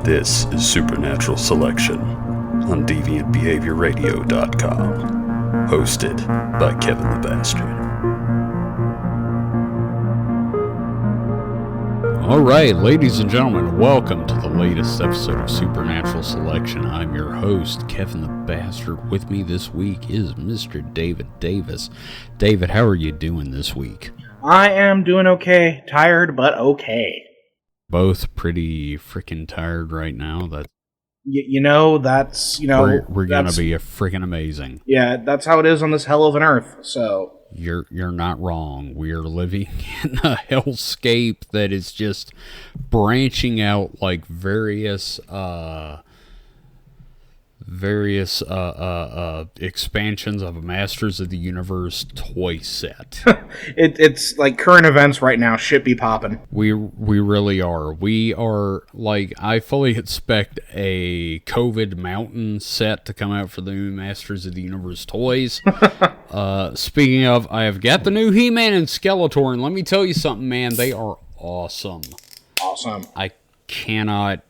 This is Supernatural Selection on DeviantBehaviorRadio.com, hosted by Kevin the Bastard. Alright, ladies and gentlemen, welcome to the latest episode of Supernatural Selection. I'm your host, Kevin the Bastard. With me this week is Mr. David Davis. David, how are you doing this week? I am doing okay. Tired, but okay. Both pretty freaking tired right now. We're gonna be a freaking amazing. Yeah, that's how it is on this hell of an earth. So you're not wrong. We are living in a hellscape that is just branching out like various expansions of a Masters of the Universe toy set. It's like current events right now. Shit be popping. We really are. We are like, I fully expect a COVID mountain set to come out for the new Masters of the Universe toys. Speaking of, I have got the new He-Man and Skeletor, and let me tell you something, man. They are awesome. Awesome. I cannot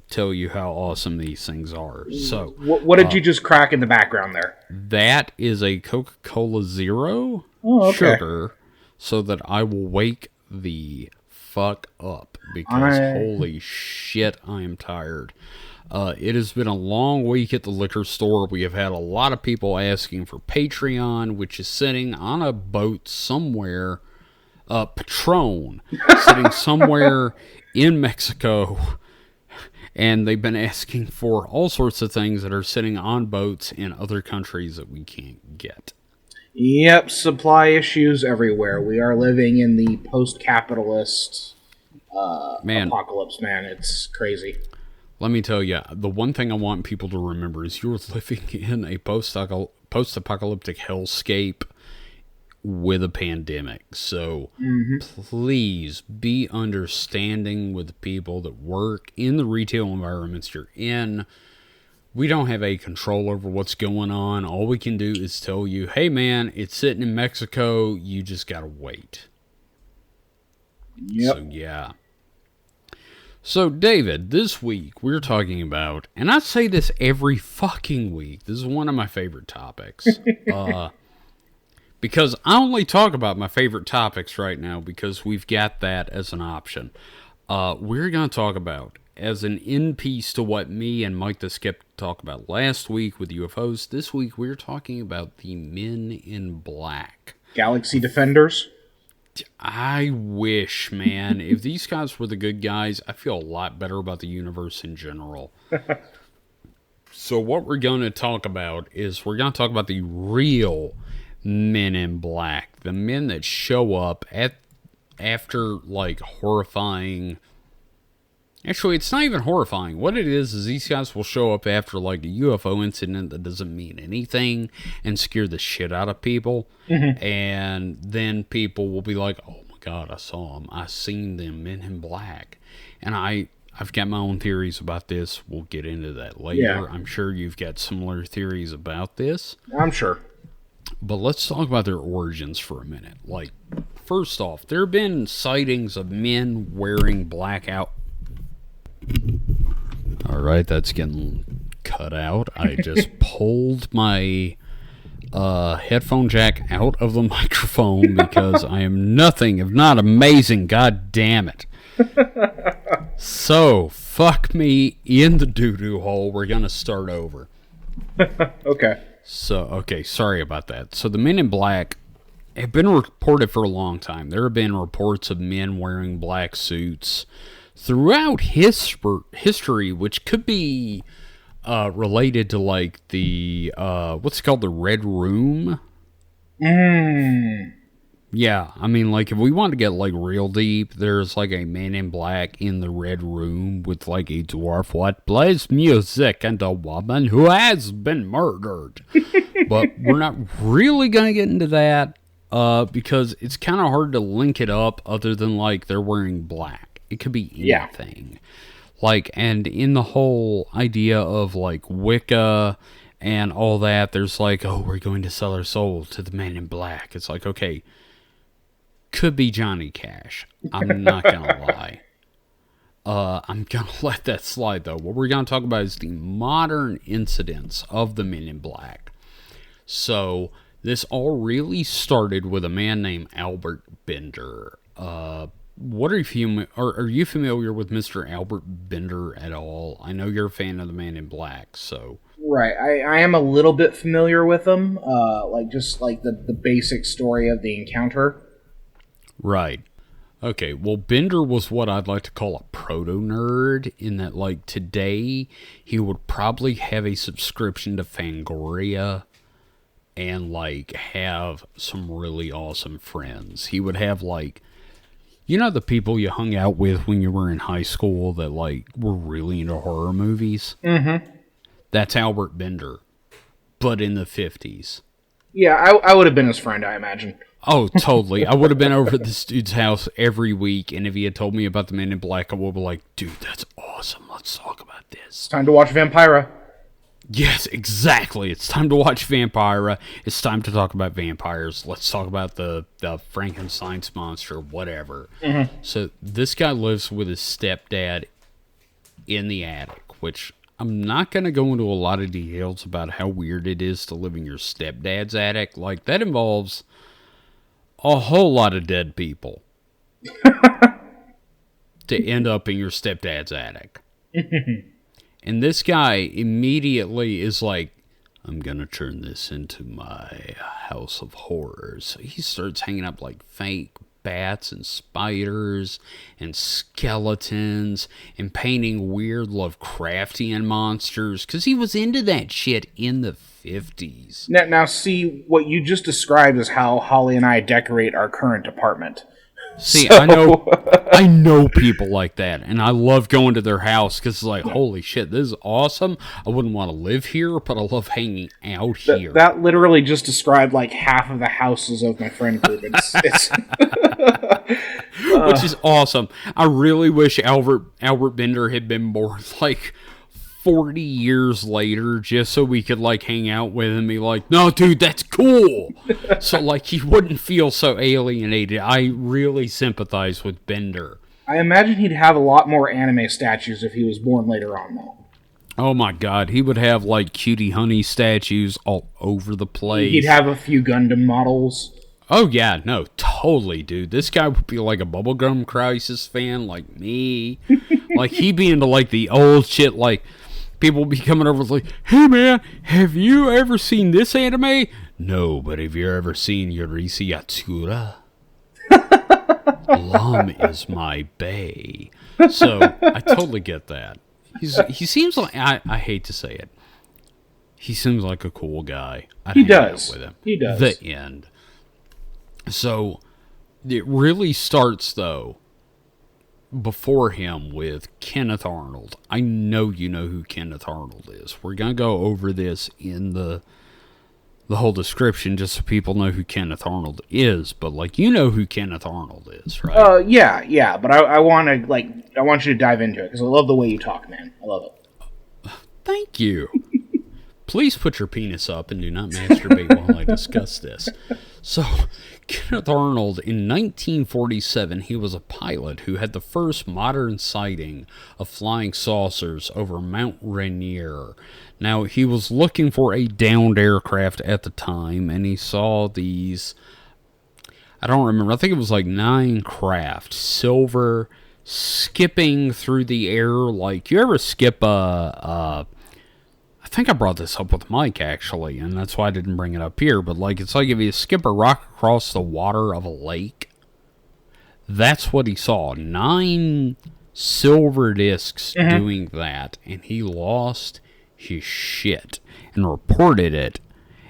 tell you how awesome these things are. So, what did you just crack in the background there? That is a Coca-Cola Zero sugar, so that I will wake the fuck up, because holy shit, I am tired. It has been a long week at the liquor store. We have had a lot of people asking for Patreon, which is sitting on a boat somewhere, Patron, sitting somewhere in Mexico. And they've been asking for all sorts of things that are sitting on boats in other countries that we can't get. Yep, supply issues everywhere. We are living in the post-capitalist apocalypse, man. It's crazy. Let me tell you, the one thing I want people to remember is you're living in a post-apocalyptic hellscape with a pandemic. So please be understanding with the people that work in the retail environments you're in. We don't have a control over what's going on. All we can do is tell you, hey man, it's sitting in Mexico. You just gotta wait. Yep. So yeah. So David, this week we're talking about, and I say this every fucking week, this is one of my favorite topics. Because I only talk about my favorite topics right now because we've got that as an option. We're going to talk about, as an end piece to what me and Mike the Skeptic talked about last week with UFOs, this week we're talking about the Men in Black. Galaxy Defenders? I wish, man. If these guys were the good guys, I feel a lot better about the universe in general. So what we're going to talk about is we're going to talk about the real Men in Black, the men that show up after like horrifying. Actually, it's not even horrifying. What it is these guys will show up after like a UFO incident that doesn't mean anything and scare the shit out of people, and then people will be like, "Oh my god, I saw them. I seen them, Men in Black," and I've got my own theories about this. We'll get into that later. Yeah. I'm sure you've got similar theories about this. I'm sure. But let's talk about their origins for a minute. Like, first off, there have been sightings of men wearing black out. Alright, that's getting cut out. I just pulled my headphone jack out of the microphone because I am nothing if not amazing. God damn it. So, fuck me in the doo-doo hole. We're going to start over. Okay. Okay, sorry about that. So the Men in Black have been reported for a long time. There have been reports of men wearing black suits throughout history, which could be related to like the, what's it called, the Red Room? Yeah, I mean, like, if we want to get, like, real deep, there's, like, a Man in Black in the Red Room with, like, a dwarf what plays music and a woman who has been murdered. But we're not really going to get into that because it's kind of hard to link it up other than, like, they're wearing black. It could be anything. Yeah. Like, and in the whole idea of, like, Wicca and all that, there's, like, oh, we're going to sell our soul to the Man in Black. It's like, okay, could be Johnny Cash. I'm not going to lie. I'm going to let that slide, though. What we're going to talk about is the modern incidents of the Men in Black. So, this all really started with a man named Albert Bender. What are you familiar with Mr. Albert Bender at all? I know you're a fan of the Man in Black, so... Right, I am a little bit familiar with them, just the basic story of the encounter. Right. Okay, well, Bender was what I'd like to call a proto-nerd, in that, like, today, he would probably have a subscription to Fangoria and, like, have some really awesome friends. He would have, like, you know the people you hung out with when you were in high school that, like, were really into horror movies? Mm-hmm. That's Albert Bender, but in the 50s. Yeah, I would have been his friend, I imagine. Oh, totally. I would have been over at this dude's house every week, and if he had told me about the Men in Black, I would have been like, dude, that's awesome. Let's talk about this. It's time to watch Vampira. Yes, exactly. It's time to watch Vampira. It's time to talk about vampires. Let's talk about the Frankenstein's monster, whatever. Mm-hmm. So this guy lives with his stepdad in the attic, which I'm not going to go into a lot of details about how weird it is to live in your stepdad's attic. Like, that involves a whole lot of dead people to end up in your stepdad's attic. And this guy immediately is like, I'm going to turn this into my house of horrors. So he starts hanging up like fake bats and spiders and skeletons and painting weird Lovecraftian monsters because he was into that shit in the 50s. Now, see, what you just described is how Holly and I decorate our current apartment. See, so... I know people like that, and I love going to their house because it's like, holy shit, this is awesome. I wouldn't want to live here, but I love hanging out here. That literally just described like half of the houses of my friend group. It's which is awesome. I really wish Albert Bender had been born like 40 years later just so we could like hang out with him and be like, no dude, that's cool. So like he wouldn't feel so alienated. I really sympathize with Bender. I imagine he'd have a lot more anime statues if he was born later on though. Oh my god, he would have like Cutie Honey statues all over the place. He'd have a few Gundam models. Oh yeah, no, totally, dude. This guy would be like a Bubblegum Crisis fan like me. Like he'd be into like the old shit, like people be coming over like, hey man, have you ever seen this anime? No, but have you ever seen Yurisi Yatsura? Lam is my bae. So, I totally get that. He seems like, I hate to say it, he seems like a cool guy. He does. With him. He does. The end. So, it really starts, though, before him with Kenneth Arnold. I know you know who Kenneth Arnold is. We're going to go over this in the whole description just so people know who Kenneth Arnold is, but like you know who Kenneth Arnold is, right? Yeah, but I want you to dive into it because I love the way you talk, man. I love it. Thank you. Please put your penis up and do not masturbate while I discuss this. So, Kenneth Arnold, in 1947, he was a pilot who had the first modern sighting of flying saucers over Mount Rainier. Now, he was looking for a downed aircraft at the time, and he saw these, I don't remember, I think it was like 9 craft, silver, skipping through the air like, you ever skip I think I brought this up with Mike, actually, and that's why I didn't bring it up here, but like it's like if you skip a rock across the water of a lake, that's what he saw. 9 silver discs doing that, and he lost his shit and reported it,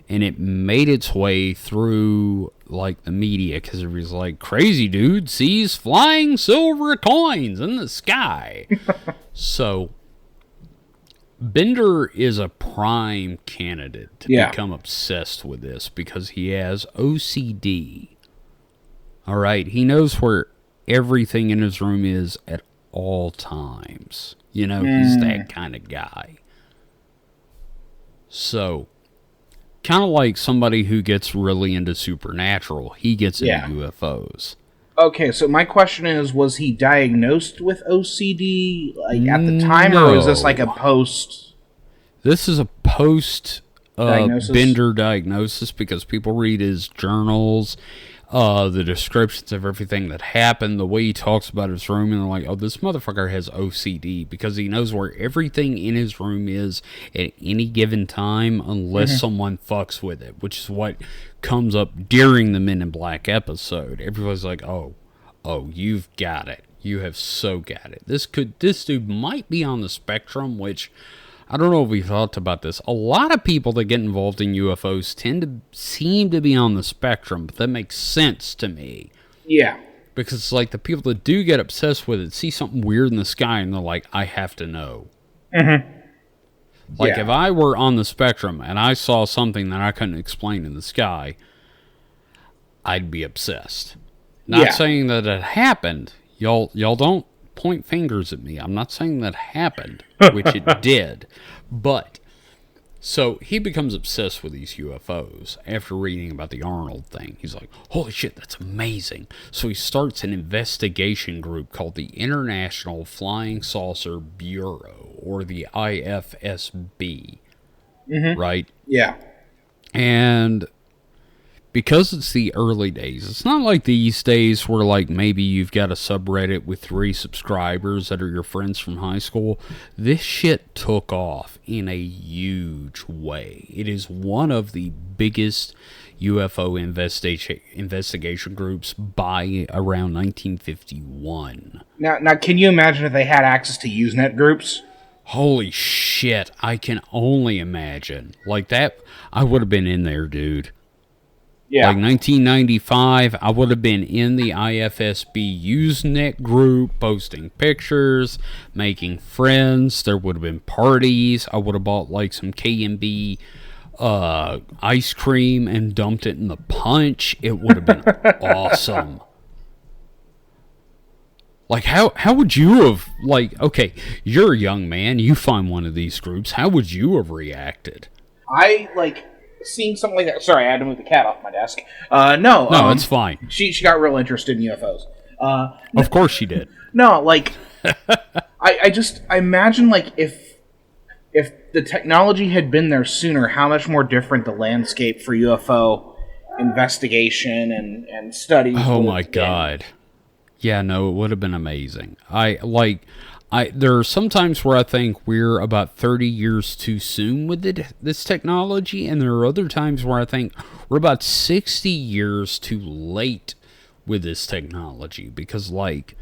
and it made its way through like the media because it was like, crazy dude sees flying silver coins in the sky. So Bender is a prime candidate to become obsessed with this because he has OCD. All right, he knows where everything in his room is at all times. You know, he's that kind of guy. So, kind of like somebody who gets really into supernatural, he gets into UFOs. Okay, so my question is, was he diagnosed with OCD like at the time, or was this like a post? This is a post diagnosis? Bender diagnosis, because people read his journals, the descriptions of everything that happened, the way he talks about his room, and they're like, oh, this motherfucker has OCD, because he knows where everything in his room is at any given time, unless someone fucks with it, which is what comes up during the Men in Black episode. Everybody's like, oh, you've got it. You have so got it. This dude might be on the spectrum, which I don't know if we thought about this. A lot of people that get involved in UFOs seem to be on the spectrum, but that makes sense to me. Yeah. Because it's like the people that do get obsessed with it see something weird in the sky and they're like, I have to know. Like, if I were on the spectrum and I saw something that I couldn't explain in the sky, I'd be obsessed. Not saying that it happened. Y'all don't point fingers at me. I'm not saying that happened, which it did. But, so he becomes obsessed with these UFOs after reading about the Arnold thing. He's like, holy shit, that's amazing. So he starts an investigation group called the International Flying Saucer Bureau, or the IFSB. Right? Yeah. And because it's the early days, it's not like these days where, like, maybe you've got a subreddit with 3 subscribers that are your friends from high school. This shit took off in a huge way. It is one of the biggest UFO investigation groups by around 1951. Now, can you imagine if they had access to Usenet groups? Holy shit, I can only imagine. Like that, I would have been in there, dude. Yeah. Like 1995, I would have been in the IFSB Usenet group, posting pictures, making friends. There would have been parties. I would have bought like some K&B ice cream and dumped it in the punch. It would have been awesome. Like, how would you have, like, okay, you're a young man, you find one of these groups, how would you have reacted? Seeing something like that. Sorry, I had to move the cat off my desk. No, it's fine. She got real interested in UFOs. Of course she did. No, like, I imagine, like, if the technology had been there sooner, how much more different the landscape for UFO investigation and studies. Oh my god. Yeah, no, it would have been amazing. There are some times where I think we're about 30 years too soon with this technology, and there are other times where I think we're about 60 years too late with this technology, because, like,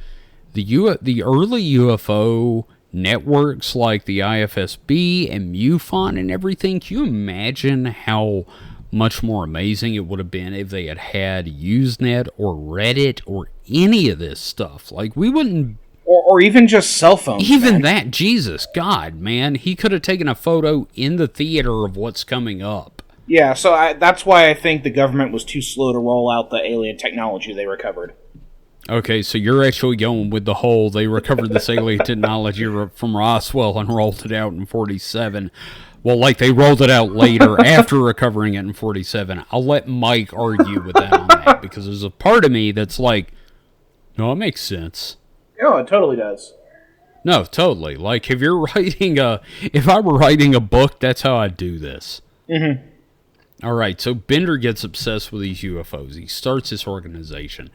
the early UFO networks like the IFSB and MUFON and everything, can you imagine how much more amazing it would have been if they had Usenet or Reddit or any of this stuff? Like, we wouldn't... Or even just cell phones. Even man. that, Jesus, God, man. He could have taken a photo in the theater of what's coming up. Yeah, so that's why I think the government was too slow to roll out the alien technology they recovered. Okay, so you're actually going with the whole, they recovered this alien technology from Roswell and rolled it out in 47. Well, like, they rolled it out later after recovering it in 47. I'll let Mike argue with that on that, because there's a part of me that's like, no, it makes sense. No, it totally does. No, totally. Like, if I were writing a book, that's how I'd do this. Mm-hmm. All right, so Bender gets obsessed with these UFOs. He starts this organization,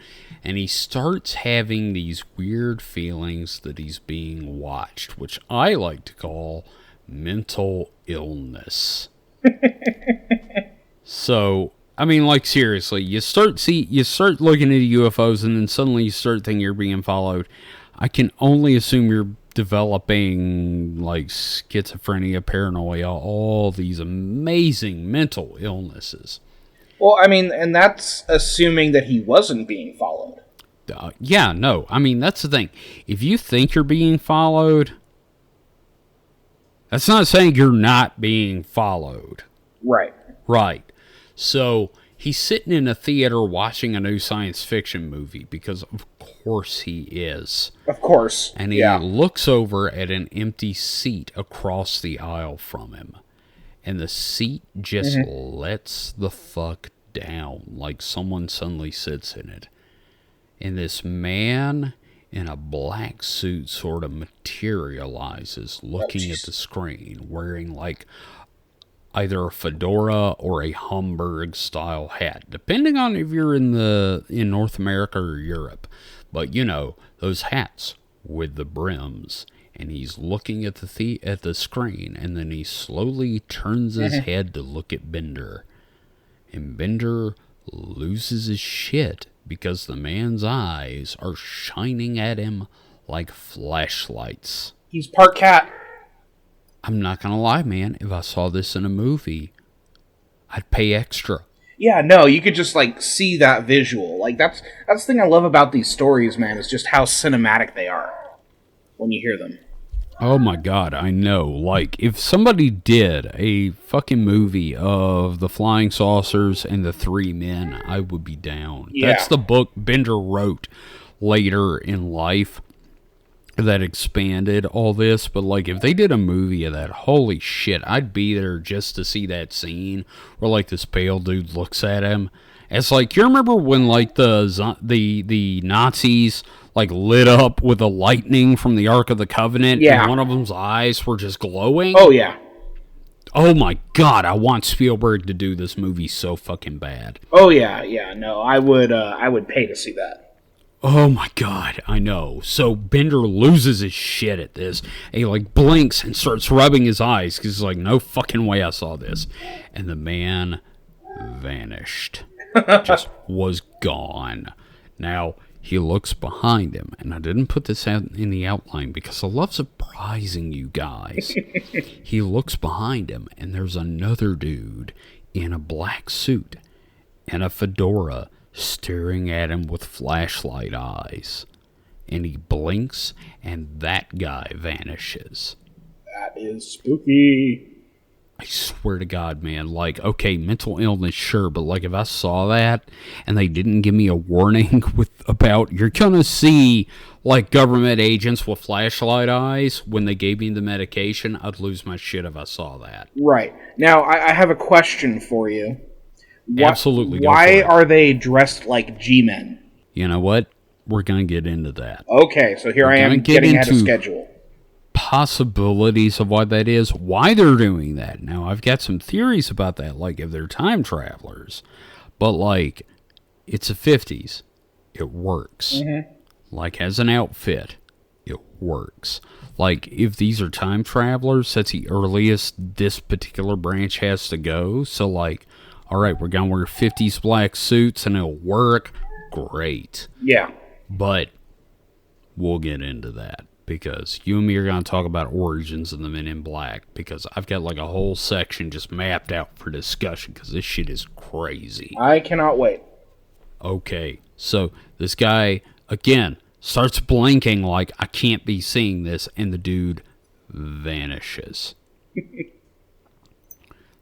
and he starts having these weird feelings that he's being watched, which I like to call mental illness. So, I mean, like, seriously, you start looking at UFOs, and then suddenly you start thinking you're being followed. I can only assume you're developing, like, schizophrenia, paranoia, all these amazing mental illnesses. Well, I mean, and that's assuming that he wasn't being followed. Yeah, no. I mean, that's the thing. If you think you're being followed, that's not saying you're not being followed. Right. Right. So he's sitting in a theater watching a new science fiction movie, because of course he is. Of course. And he looks over at an empty seat across the aisle from him. And the seat just lets the fuck down, like someone suddenly sits in it. And this man in a black suit sort of materializes looking at the screen, wearing like either a fedora or a Hamburg style hat, depending on if you're in North America or Europe. But you know, those hats with the brims. And he's looking at the screen, and then he slowly turns his head to look at Bender. And Bender loses his shit because the man's eyes are shining at him like flashlights. He's part cat. I'm not gonna lie, man. If I saw this in a movie, I'd pay extra. Yeah, no, you could just like see that visual. Like that's the thing I love about these stories, man, is just how cinematic they are when you hear them. Oh my god, I know. Like, if somebody did a fucking movie of the flying saucers and the three men, I would be down. Yeah. That's the book Bender wrote later in life that expanded all this. But, like, if they did a movie of that, holy shit, I'd be there just to see that scene where, like, this pale dude looks at him. It's like, you remember when, like, the Nazis like lit up with the lightning from the Ark of the Covenant, and one of them's eyes were just glowing? Oh, yeah. Oh, my God, I want Spielberg to do this movie so fucking bad. Oh, yeah, no, I would pay to see that. Oh, my God, I know. So Bender loses his shit at this, and he, like, blinks and starts rubbing his eyes, because he's like, no fucking way I saw this. And the man vanished. Just was gone. Now, he looks behind him, and I didn't put this out in the outline because I love surprising you guys. He looks behind him, and there's another dude in a black suit and a fedora staring at him with flashlight eyes. And he blinks, and that guy vanishes. That is spooky. I swear to God, man, like, okay, mental illness, sure, but, like, if I saw that and they didn't give me a warning about, you're gonna see, like, government agents with flashlight eyes when they gave me the medication, I'd lose my shit if I saw that. Right. Now, I have a question for you. Absolutely. Why are they dressed like G-men? You know what? We're gonna get into that. Okay, so here I am getting ahead of schedule. Possibilities of why that is, why they're doing that. Now, I've got some theories about that, like if they're time travelers, but like it's the 50s, it works. Mm-hmm. Like as an outfit, it works. Like if these are time travelers, that's the earliest this particular branch has to go. So like, all right, we're gonna wear 50s black suits and it'll work. Great. Yeah. But we'll get into that. Because you and me are going to talk about origins of the Men in Black. Because I've got like a whole section just mapped out for discussion. Because this shit is crazy. I cannot wait. Okay. So this guy, again, starts blinking like, I can't be seeing this. And the dude vanishes.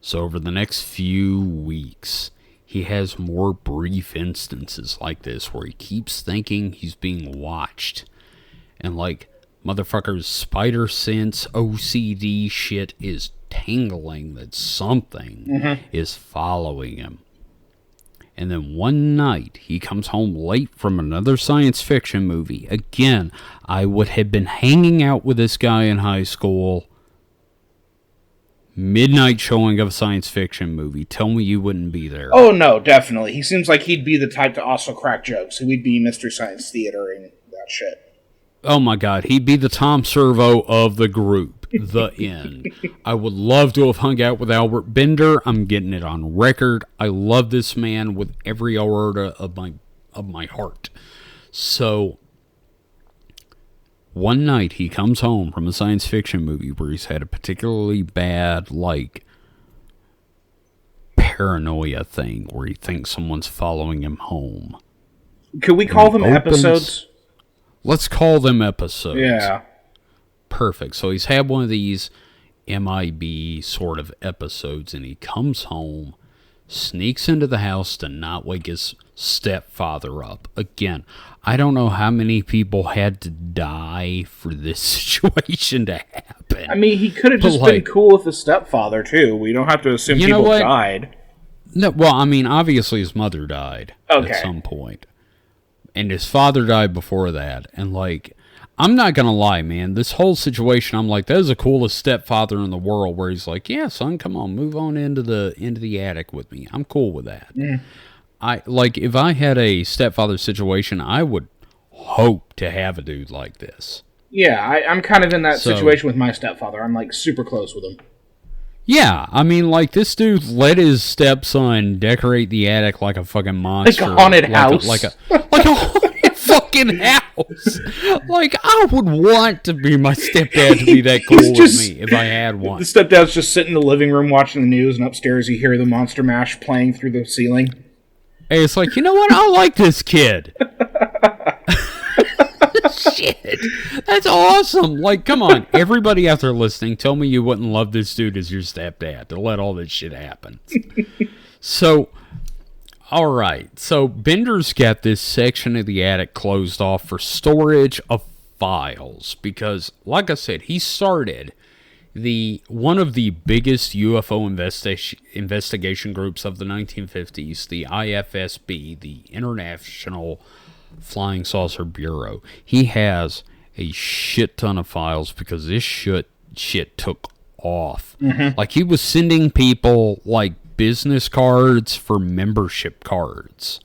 So over the next few weeks, he has more brief instances like this. Where he keeps thinking he's being watched. And like... motherfucker's spider sense OCD shit is tingling that something is following him. And then one night, he comes home late from another science fiction movie. Again, I would have been hanging out with this guy in high school. Midnight showing of a science fiction movie. Tell me you wouldn't be there. Oh, no, definitely. He seems like he'd be the type to also crack jokes. He would be Mr. Science Theater and that shit. Oh my God, he'd be the Tom Servo of the group. The end. I would love to have hung out with Albert Bender. I'm getting it on record. I love this man with every aorta of my heart. So, one night he comes home from a science fiction movie where he's had a particularly bad, like, paranoia thing where he thinks someone's following him home. Could we call them episodes? Let's call them episodes. Yeah. Perfect. So he's had one of these MIB sort of episodes, and he comes home, sneaks into the house to not wake his stepfather up. Again, I don't know how many people had to die for this situation to happen. I mean, he could have just been cool with the stepfather, too. We don't have to assume people died. No, well, I mean, obviously his mother died at some point. And his father died before that. And, like, I'm not going to lie, man. This whole situation, I'm like, that is the coolest stepfather in the world, where he's like, yeah, son, come on, move on into the attic with me. I'm cool with that. If I had a stepfather situation, I would hope to have a dude like this. Yeah, I'm kind of in that situation with my stepfather. I'm, like, super close with him. Yeah, I mean, like, this dude let his stepson decorate the attic like a fucking monster. Like a haunted house. Like a haunted fucking house. Like, I would want to be my stepdad to be that cool with me if I had one. The stepdad's just sitting in the living room watching the news, and upstairs you hear the Monster Mash playing through the ceiling. Hey, it's like, you know what? I like this kid. Shit. That's awesome. Like, come on. Everybody out there listening, tell me you wouldn't love this dude as your stepdad to let all this shit happen. So, all right. So, Bender's got this section of the attic closed off for storage of files because, like I said, he started one of the biggest UFO investigation groups of the 1950s, the IFSB, the International Flying Saucer Bureau. He has a shit ton of files because this shit took off. Mm-hmm. Like, he was sending people, like, business cards for membership cards.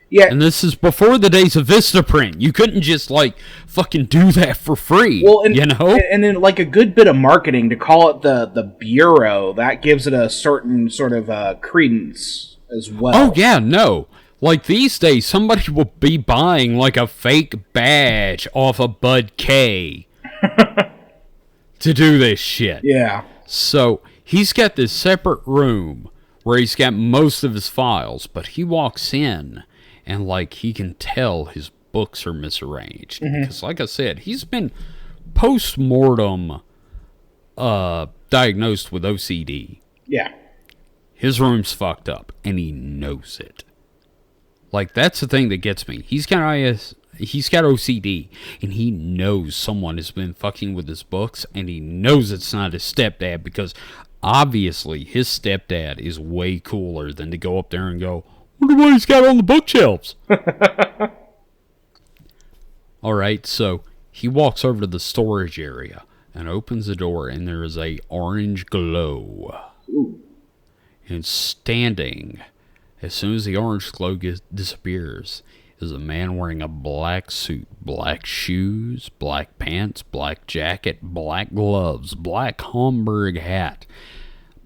Yeah. And this is before the days of Vistaprint. You couldn't just, like, fucking do that for free. Well, and, you know? And then, like, a good bit of marketing to call it the Bureau, that gives it a certain sort of credence as well. Oh, yeah, no. Like, these days, somebody will be buying, like, a fake badge off of Bud K to do this shit. Yeah. So, he's got this separate room where he's got most of his files, but he walks in and, like, he can tell his books are misarranged. Mm-hmm. Because, like I said, he's been post-mortem diagnosed with OCD. Yeah. His room's fucked up, and he knows it. Like, that's the thing that gets me. He's got OCD, and he knows someone has been fucking with his books, and he knows it's not his stepdad, because obviously his stepdad is way cooler than to go up there and go, wonder what he's got on the bookshelves. Alright, so he walks over to the storage area and opens the door, and there is a orange glow. Ooh. And standing, as soon as the orange glow disappears, is a man wearing a black suit, black shoes, black pants, black jacket, black gloves, black Homburg hat,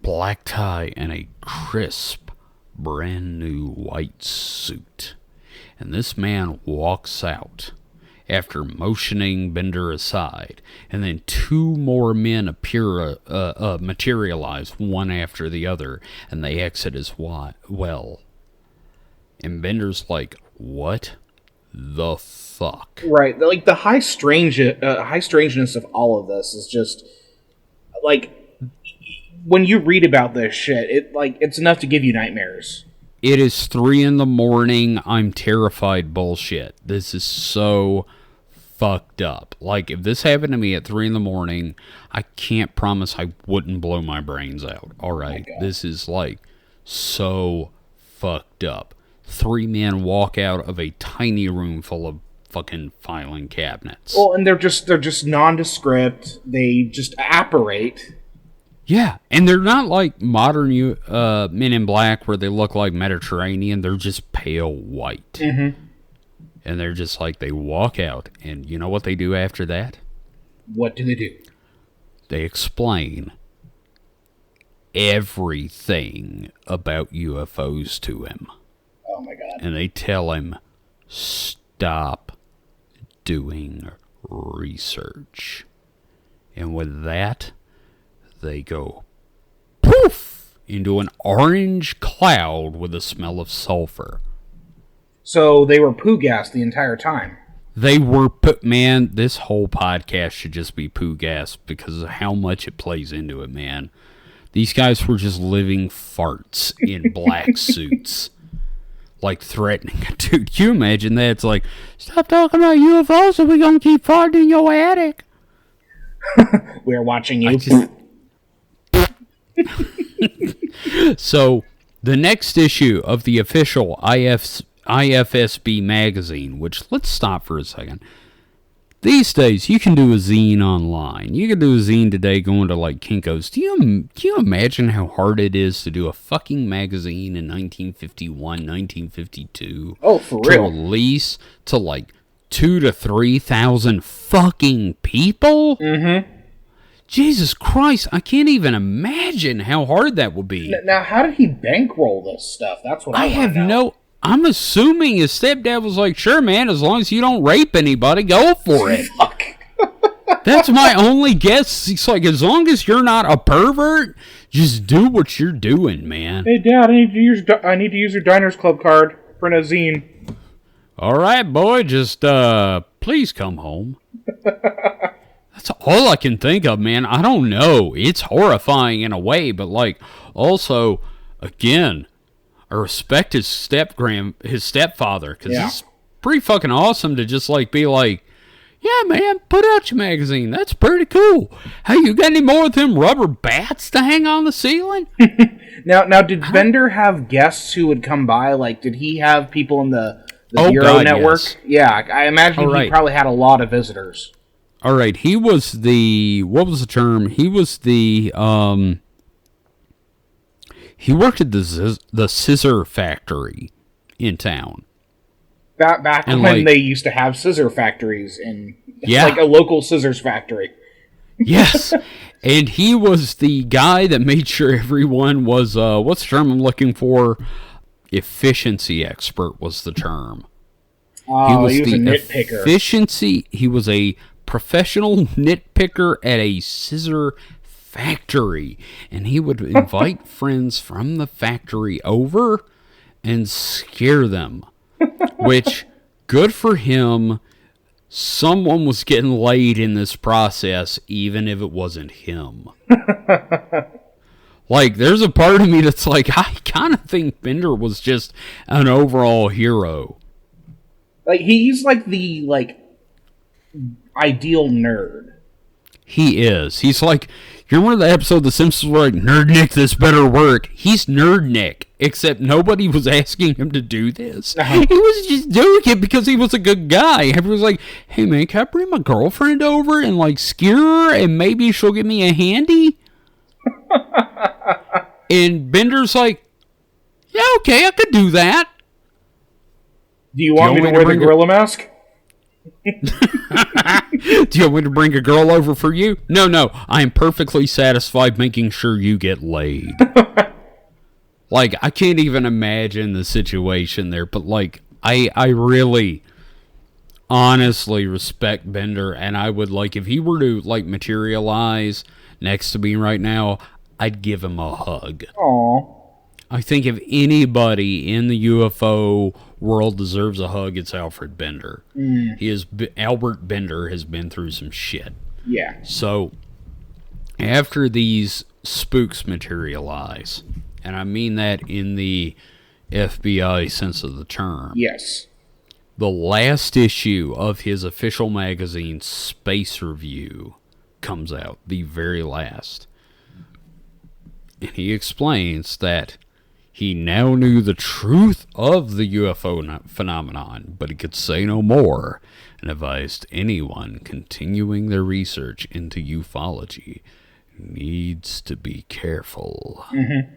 black tie, and a crisp, brand new white suit. And this man walks out after motioning Bender aside, and then two more men materialize one after the other, and they exit as well. And Bender's like, what the fuck? Right. Like, the high strangeness of all of this is just, like, when you read about this shit, it's enough to give you nightmares. It is 3 a.m. I'm terrified bullshit. This is so fucked up. Like, if this happened to me at 3 a.m, I can't promise I wouldn't blow my brains out. Alright, this is, like, so fucked up. 3 men walk out of a tiny room full of fucking filing cabinets. Well, and they're just nondescript. They just apparate. Yeah, and they're not like modern Men in Black where they look like Mediterranean. They're just pale white. Mm-hmm. And they're just like, they walk out, and you know what they do after that? What do they do? They explain everything about UFOs to him. Oh my god. And they tell him, stop doing research. And with that, they go poof into an orange cloud with the smell of sulfur. So they were poo gas the entire time. They were man, this whole podcast should just be poo gas because of how much it plays into it, man. These guys were just living farts in black suits. Like, threatening. Dude, can you imagine that? It's like, stop talking about UFOs or we're going to keep farting in your attic. We're watching you. So, the next issue of the official IFSB IFSB magazine, which, let's stop for a second. These days, you can do a zine online. You can do a zine today going to, like, Kinko's. Do you imagine how hard it is to do a fucking magazine in 1951, 1952? Oh, for to real? release to, like, 2,000 to 3,000 fucking people? Mm-hmm. Jesus Christ, I can't even imagine how hard that would be. Now, how did he bankroll this stuff? That's what I have know. I'm assuming his stepdad was like, sure, man, as long as you don't rape anybody, go for it. Fuck. That's my only guess. It's like, as long as you're not a pervert, just do what you're doing, man. Hey, Dad, I need to use your Diners Club card for a zine. All right, boy, just, please come home. That's all I can think of, man. I don't know. It's horrifying in a way, but, like, also, again, I respect his stepfather, because it's pretty fucking awesome to just, like, be like, yeah, man, put out your magazine. That's pretty cool. Hey, you got any more of them rubber bats to hang on the ceiling? Now, did Bender have guests who would come by? Like, did he have people in the Bureau network? Yes. Yeah, I imagine he probably had a lot of visitors. All right, he was what was the term? He was he worked at the scissor factory in town. Back when, like, they used to have scissor factories in, like, a local scissors factory. Yes, and he was the guy that made sure everyone was, what's the term I'm looking for? Efficiency expert was the term. Oh, he was a nitpicker. He was a professional nitpicker at a scissor factory, and he would invite friends from the factory over and scare them, which, good for him. Someone was getting laid in this process, even if it wasn't him. Like, there's a part of me that's like, I kind of think Bender was just an overall hero. Like, he's like the, like, ideal nerd. He is. He's like, you remember the episode of The Simpsons where, like, Nerd Nick, this better work? He's Nerd Nick, except nobody was asking him to do this. Uh-huh. He was just doing it because he was a good guy. Everyone was like, hey, man, can I bring my girlfriend over and, like, scare her and maybe she'll give me a handy? And Bender's like, yeah, okay, I could do that. Do you want me to wear the gorilla mask? Do you want me to bring a girl over for you? No, I am perfectly satisfied making sure you get laid. Like, I can't even imagine the situation there, but, like, I really honestly respect Bender, and I would, like, if he were to, like, materialize next to me right now, I'd give him a hug. Aww. I think if anybody in the UFO world deserves a hug, it's Alfred Bender. Albert Bender has been through some shit. Yeah. So, after these spooks materialize, and I mean that in the FBI sense of the term. Yes. The last issue of his official magazine, Space Review, comes out. The very last. And he explains that he now knew the truth of the UFO phenomenon, but he could say no more, and advised anyone continuing their research into ufology needs to be careful. Mm-hmm.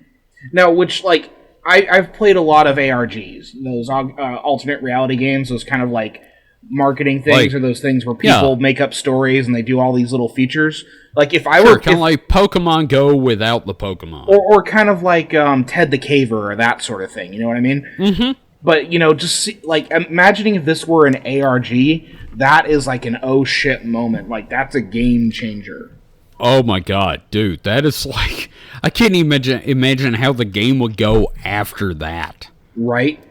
Now, which, like, I've played a lot of ARGs, those alternate reality games, those kind of, like, marketing things, like, or those things where people make up stories and they do all these little features. Like, if I were kind of like Pokemon Go without the Pokemon, or kind of like Ted the Caver or that sort of thing. You know what I mean? Mm-hmm. But, you know, just like imagining if this were an ARG, that is like an oh shit moment. Like, that's a game changer. Oh my god, dude, that is like, I can't even imagine how the game would go after that. Right?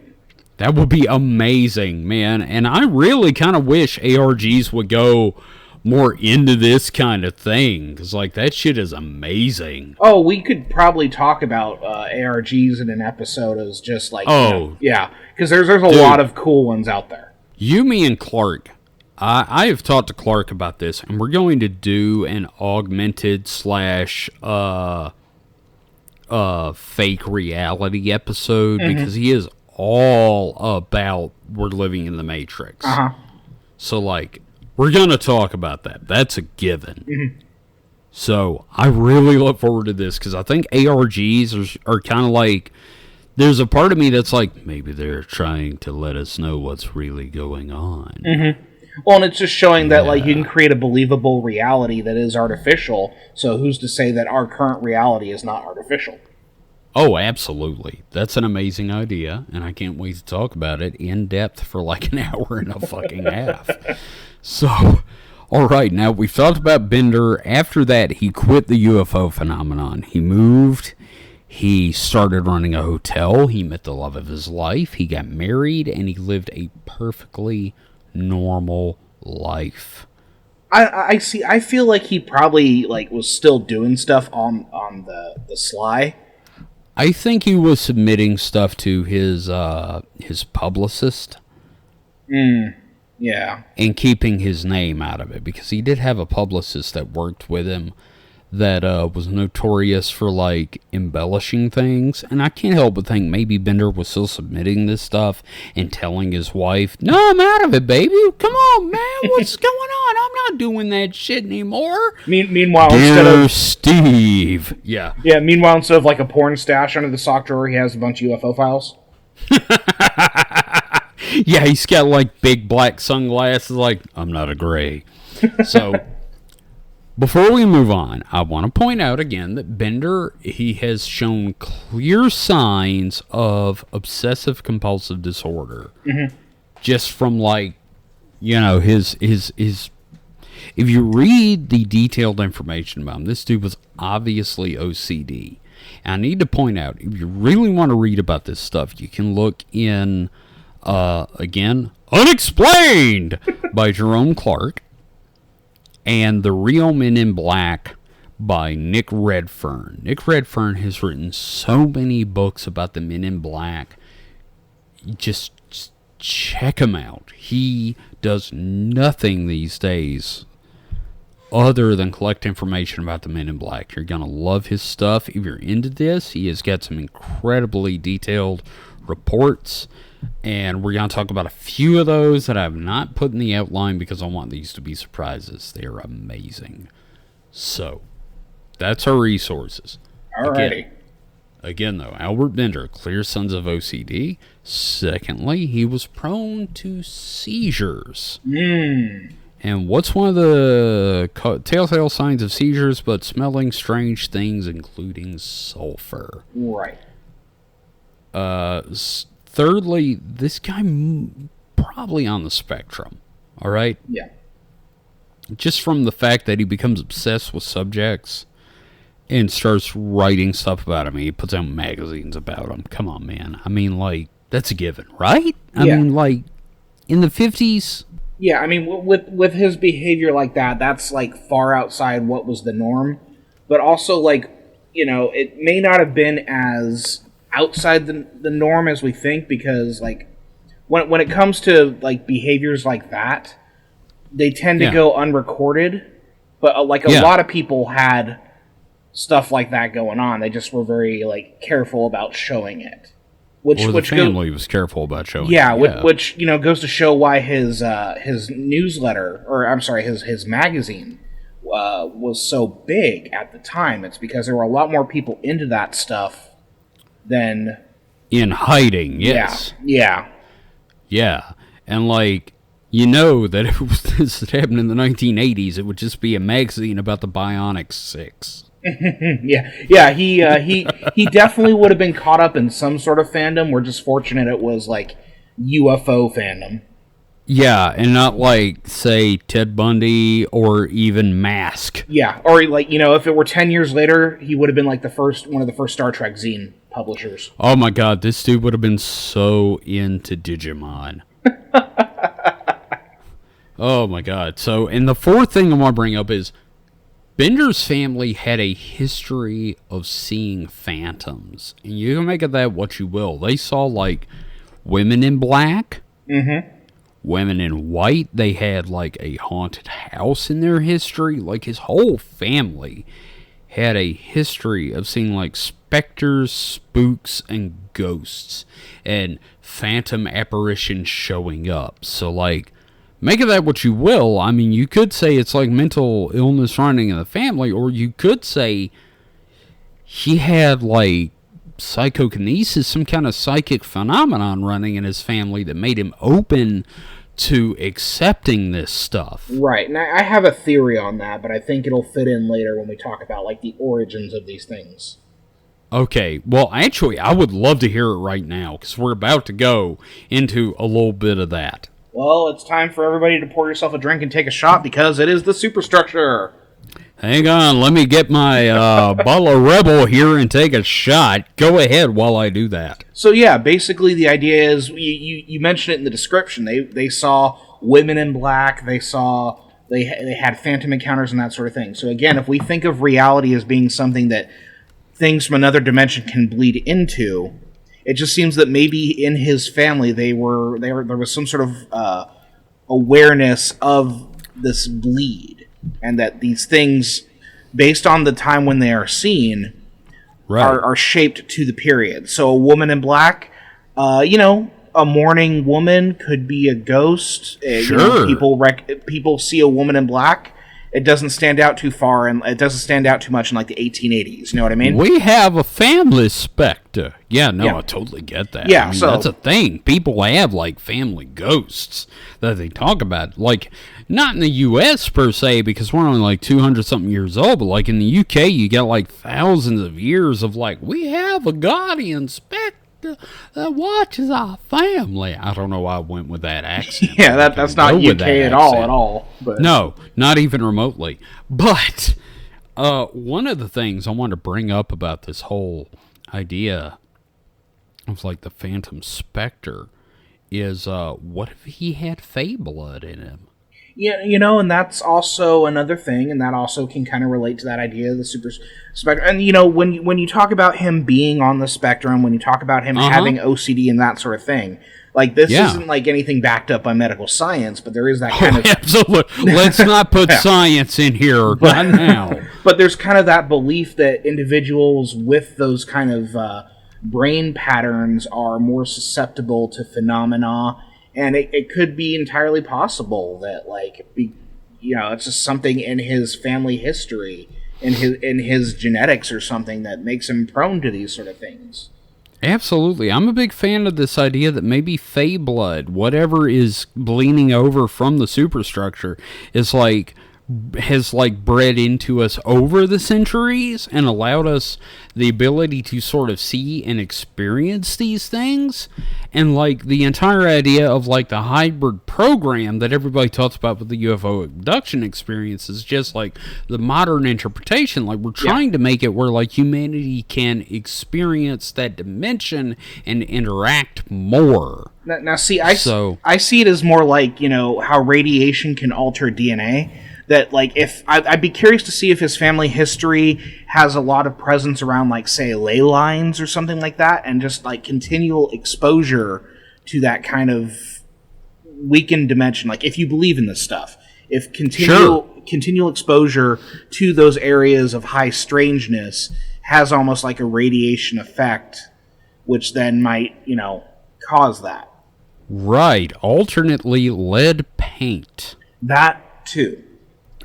That would be amazing, man. And I really kind of wish ARGs would go more into this kind of thing, because, like, that shit is amazing. Oh, we could probably talk about ARGs in an episode as just like, oh, you know, yeah, because there's a lot of cool ones out there. You, me, and Clark. I have talked to Clark about this, and we're going to do an augmented / fake reality episode, because he is all about we're living in the Matrix. Uh-huh. So, like, we're going to talk about that. That's a given. Mm-hmm. So, I really look forward to this because I think ARGs are kind of like, there's a part of me that's like, maybe they're trying to let us know what's really going on. Mm-hmm. Well, and it's just showing that, like, you can create a believable reality that is artificial, so who's to say that our current reality is not artificial? Oh, absolutely. That's an amazing idea, and I can't wait to talk about it in depth for like an hour and a fucking half. So, all right, now we've talked about Bender. After that, he quit the UFO phenomenon. He moved. He started running a hotel. He met the love of his life. He got married, and he lived a perfectly normal life. I see. I feel like he probably like was still doing stuff on the sly. I think he was submitting stuff to his publicist. Yeah. And keeping his name out of it, because he did have a publicist that worked with him that was notorious for, like, embellishing things. And I can't help but think maybe Bender was still submitting this stuff and telling his wife, no, I'm out of it, baby. Come on, man. What's going on? I'm not doing that shit anymore. Meanwhile, Dear instead of Steve. Yeah. Yeah, meanwhile, instead of, like, a porn stash under the sock drawer, he has a bunch of UFO files. Yeah, he's got, like, big black sunglasses, like, I'm not a gray. So... Before we move on, I want to point out again that Bender, he has shown clear signs of obsessive-compulsive disorder. Mm-hmm. Just from, like, you know, his... If you read the detailed information about him, this dude was obviously OCD. And I need to point out, if you really want to read about this stuff, you can look in, again, Unexplained by Jerome Clark. And The Real Men in Black by Nick Redfern. Nick Redfern has written so many books about the Men in Black. Just check him out. He does nothing these days other than collect information about the Men in Black. You're going to love his stuff. If you're into this, he has got some incredibly detailed reports. And we're going to talk about a few of those that I have not put in the outline because I want these to be surprises. They are amazing. So, that's our resources. Alrighty. Again, though, Albert Bender, clear signs of OCD. Secondly, he was prone to seizures. And what's one of the telltale signs of seizures but smelling strange things, including sulfur? Right. Thirdly, this guy probably on the spectrum, all right? Yeah. Just from the fact that he becomes obsessed with subjects and starts writing stuff about him. He puts out magazines about them. Come on, man. I mean, like, that's a given, right? I mean, like, in the 50s... Yeah, I mean, with his behavior like that, that's, like, far outside what was the norm. But also, like, you know, it may not have been as... outside the norm as we think, because like when it comes to like behaviors like that, they tend to go unrecorded, but like a lot of people had stuff like that going on. They just were very like careful about showing it, which the family was careful about showing it. Which you know goes to show why his newsletter, or I'm sorry, his magazine was so big at the time. It's because there were a lot more people into that stuff than in hiding. Yes. Yeah. And like, you know that if this had happened in the 1980s, it would just be a magazine about the Bionic 6. He definitely would have been caught up in some sort of fandom. We're just fortunate it was like UFO fandom. Yeah, and not like, say, Ted Bundy or even Mask. Yeah, or like, you know, if it were 10 years later, he would have been like one of the first Star Trek zine publishers. Oh my god, this dude would have been so into Digimon. Oh my god. So, and the fourth thing I want to bring up is Bender's family had a history of seeing phantoms. And you can make of that what you will. They saw, like, women in black. Mm-hmm. Women in white. They had, like, a haunted house in their history. Like, his whole family had a history of seeing, like, specters, spooks, and ghosts, and phantom apparitions showing up. So, like, make of that what you will. I mean, you could say it's like mental illness running in the family, or you could say he had, like, psychokinesis, some kind of psychic phenomenon running in his family that made him open to accepting this stuff. Right, and I have a theory on that, but I think it'll fit in later when we talk about, like, the origins of these things. Okay, well, actually, I would love to hear it right now, because we're about to go into a little bit of that. Well, it's time for everybody to pour yourself a drink and take a shot, because it is the superstructure. Hang on, let me get my bottle of Rebel here and take a shot. Go ahead while I do that. So yeah, basically the idea is, you mentioned it in the description, they saw women in black, they had phantom encounters and that sort of thing. So again, if we think of reality as being something that things from another dimension can bleed into, it just seems that maybe in his family there was some sort of awareness of this bleed, and that these things, based on the time when they are seen, right, are shaped to the period. So a woman in black, a mourning woman could be a ghost. Sure. People see a woman in black. It doesn't stand out too far, and it doesn't stand out too much in, like, the 1880s. You know what I mean? We have a family specter. Yeah, no, I totally get that. Yeah, I mean, so that's a thing. People have, like, family ghosts that they talk about. Like, not in the U.S. per se, because we're only, like, 200-something years old, but, like, in the U.K., you get, like, thousands of years of, like, we have a guardian specter that watches our family. I don't know why I went with that accent. Yeah, that's not UK at all. But. No, not even remotely. But one of the things I want to bring up about this whole idea of, like, the Phantom Spectre is, what if he had Fey blood in him? Yeah, and that's also another thing, and that also can kind of relate to that idea of the super spectrum. And, when you talk about him being on the spectrum, when you talk about him having OCD and that sort of thing, like, this isn't, like, anything backed up by medical science, but there is that kind of... Absolutely. Let's not put science in here, not now. But there's kind of that belief that individuals with those kind of brain patterns are more susceptible to phenomena. And it could be entirely possible that, like, it's just something in his family history, in his genetics or something that makes him prone to these sort of things. Absolutely. I'm a big fan of this idea that maybe Fey blood, whatever is bleeding over from the superstructure, has bred into us over the centuries and allowed us the ability to sort of see and experience these things. And, like, the entire idea of, like, the hybrid program that everybody talks about with the UFO abduction experience is just, like, the modern interpretation. Like, we're trying to make it where, like, humanity can experience that dimension and interact more. Now see, I see it as more like, how radiation can alter DNA. That, like, if I'd be curious to see if his family history has a lot of presence around, like, say, ley lines or something like that, and just, like, continual exposure to that kind of weakened dimension. Like, if you believe in this stuff, if continual exposure to those areas of high strangeness has almost like a radiation effect, which then might, cause that. Right. Alternately, lead paint. That too.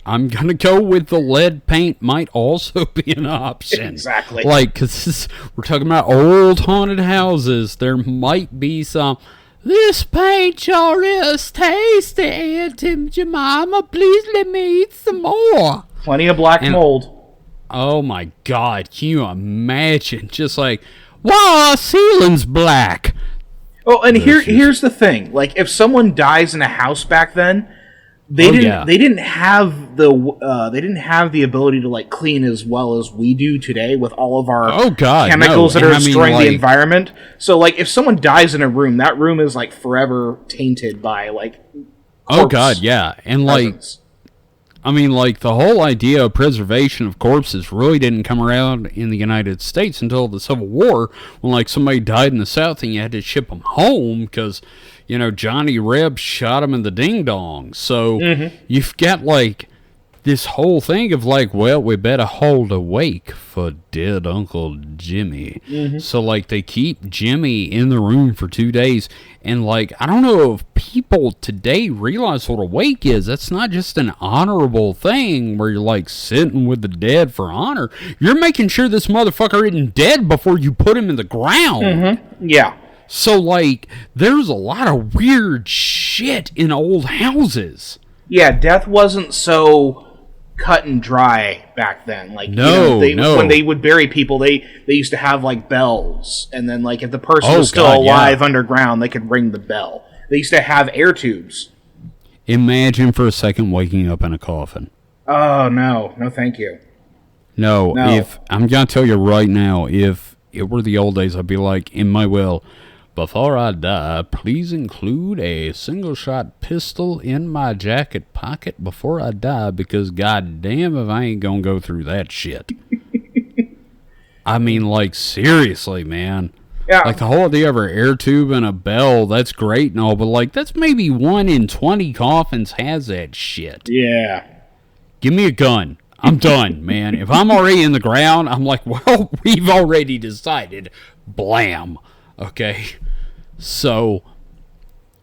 I'm going to go with the lead paint might also be an option. Exactly. Like, because we're talking about old haunted houses. There might be some, this paint sure is tasty, Aunt Jemima. Please let me eat some more. Plenty of black mold. Oh, my God. Can you imagine? Just like, wow, ceiling's black. Oh, and here's the thing. Like, if someone dies in a house back then, They didn't have the ability to, like, clean as well as we do today with all of our chemicals that are destroying the environment. So, like, if someone dies in a room, that room is, like, forever tainted by, like, corpse and presence. Like, the whole idea of preservation of corpses really didn't come around in the United States until the Civil War, when, like, somebody died in the South and you had to ship them home because, Johnny Reb shot him in the ding-dong. So you've got, like, this whole thing of like, well, we better hold a wake for dead Uncle Jimmy. Mm-hmm. So like they keep Jimmy in the room for 2 days, and like I don't know if people today realize what a wake is. That's not just an honorable thing where you're like sitting with the dead for honor. You're making sure this motherfucker isn't dead before you put him in the ground. Mm-hmm. Yeah. So like there's a lot of weird shit in old houses. Yeah, death wasn't so cut and dry back then. Like, no. When they would bury people, they used to have like bells, and then like if the person was still alive underground, they could ring the bell. They used to have air tubes. Imagine for a second waking up in a coffin. Oh no, thank you. No, if I'm gonna tell you right now, if it were the old days, I'd be like, in my will, before I die, please include a single-shot pistol in my jacket pocket before I die, because goddamn if I ain't gonna go through that shit. I mean, like, seriously, man. Yeah. Like, the whole idea of an air tube and a bell, that's great and all, but, like, that's maybe 1 in 20 coffins has that shit. Yeah. Give me a gun. I'm done, man. If I'm already in the ground, I'm like, well, we've already decided. Blam. Okay? So,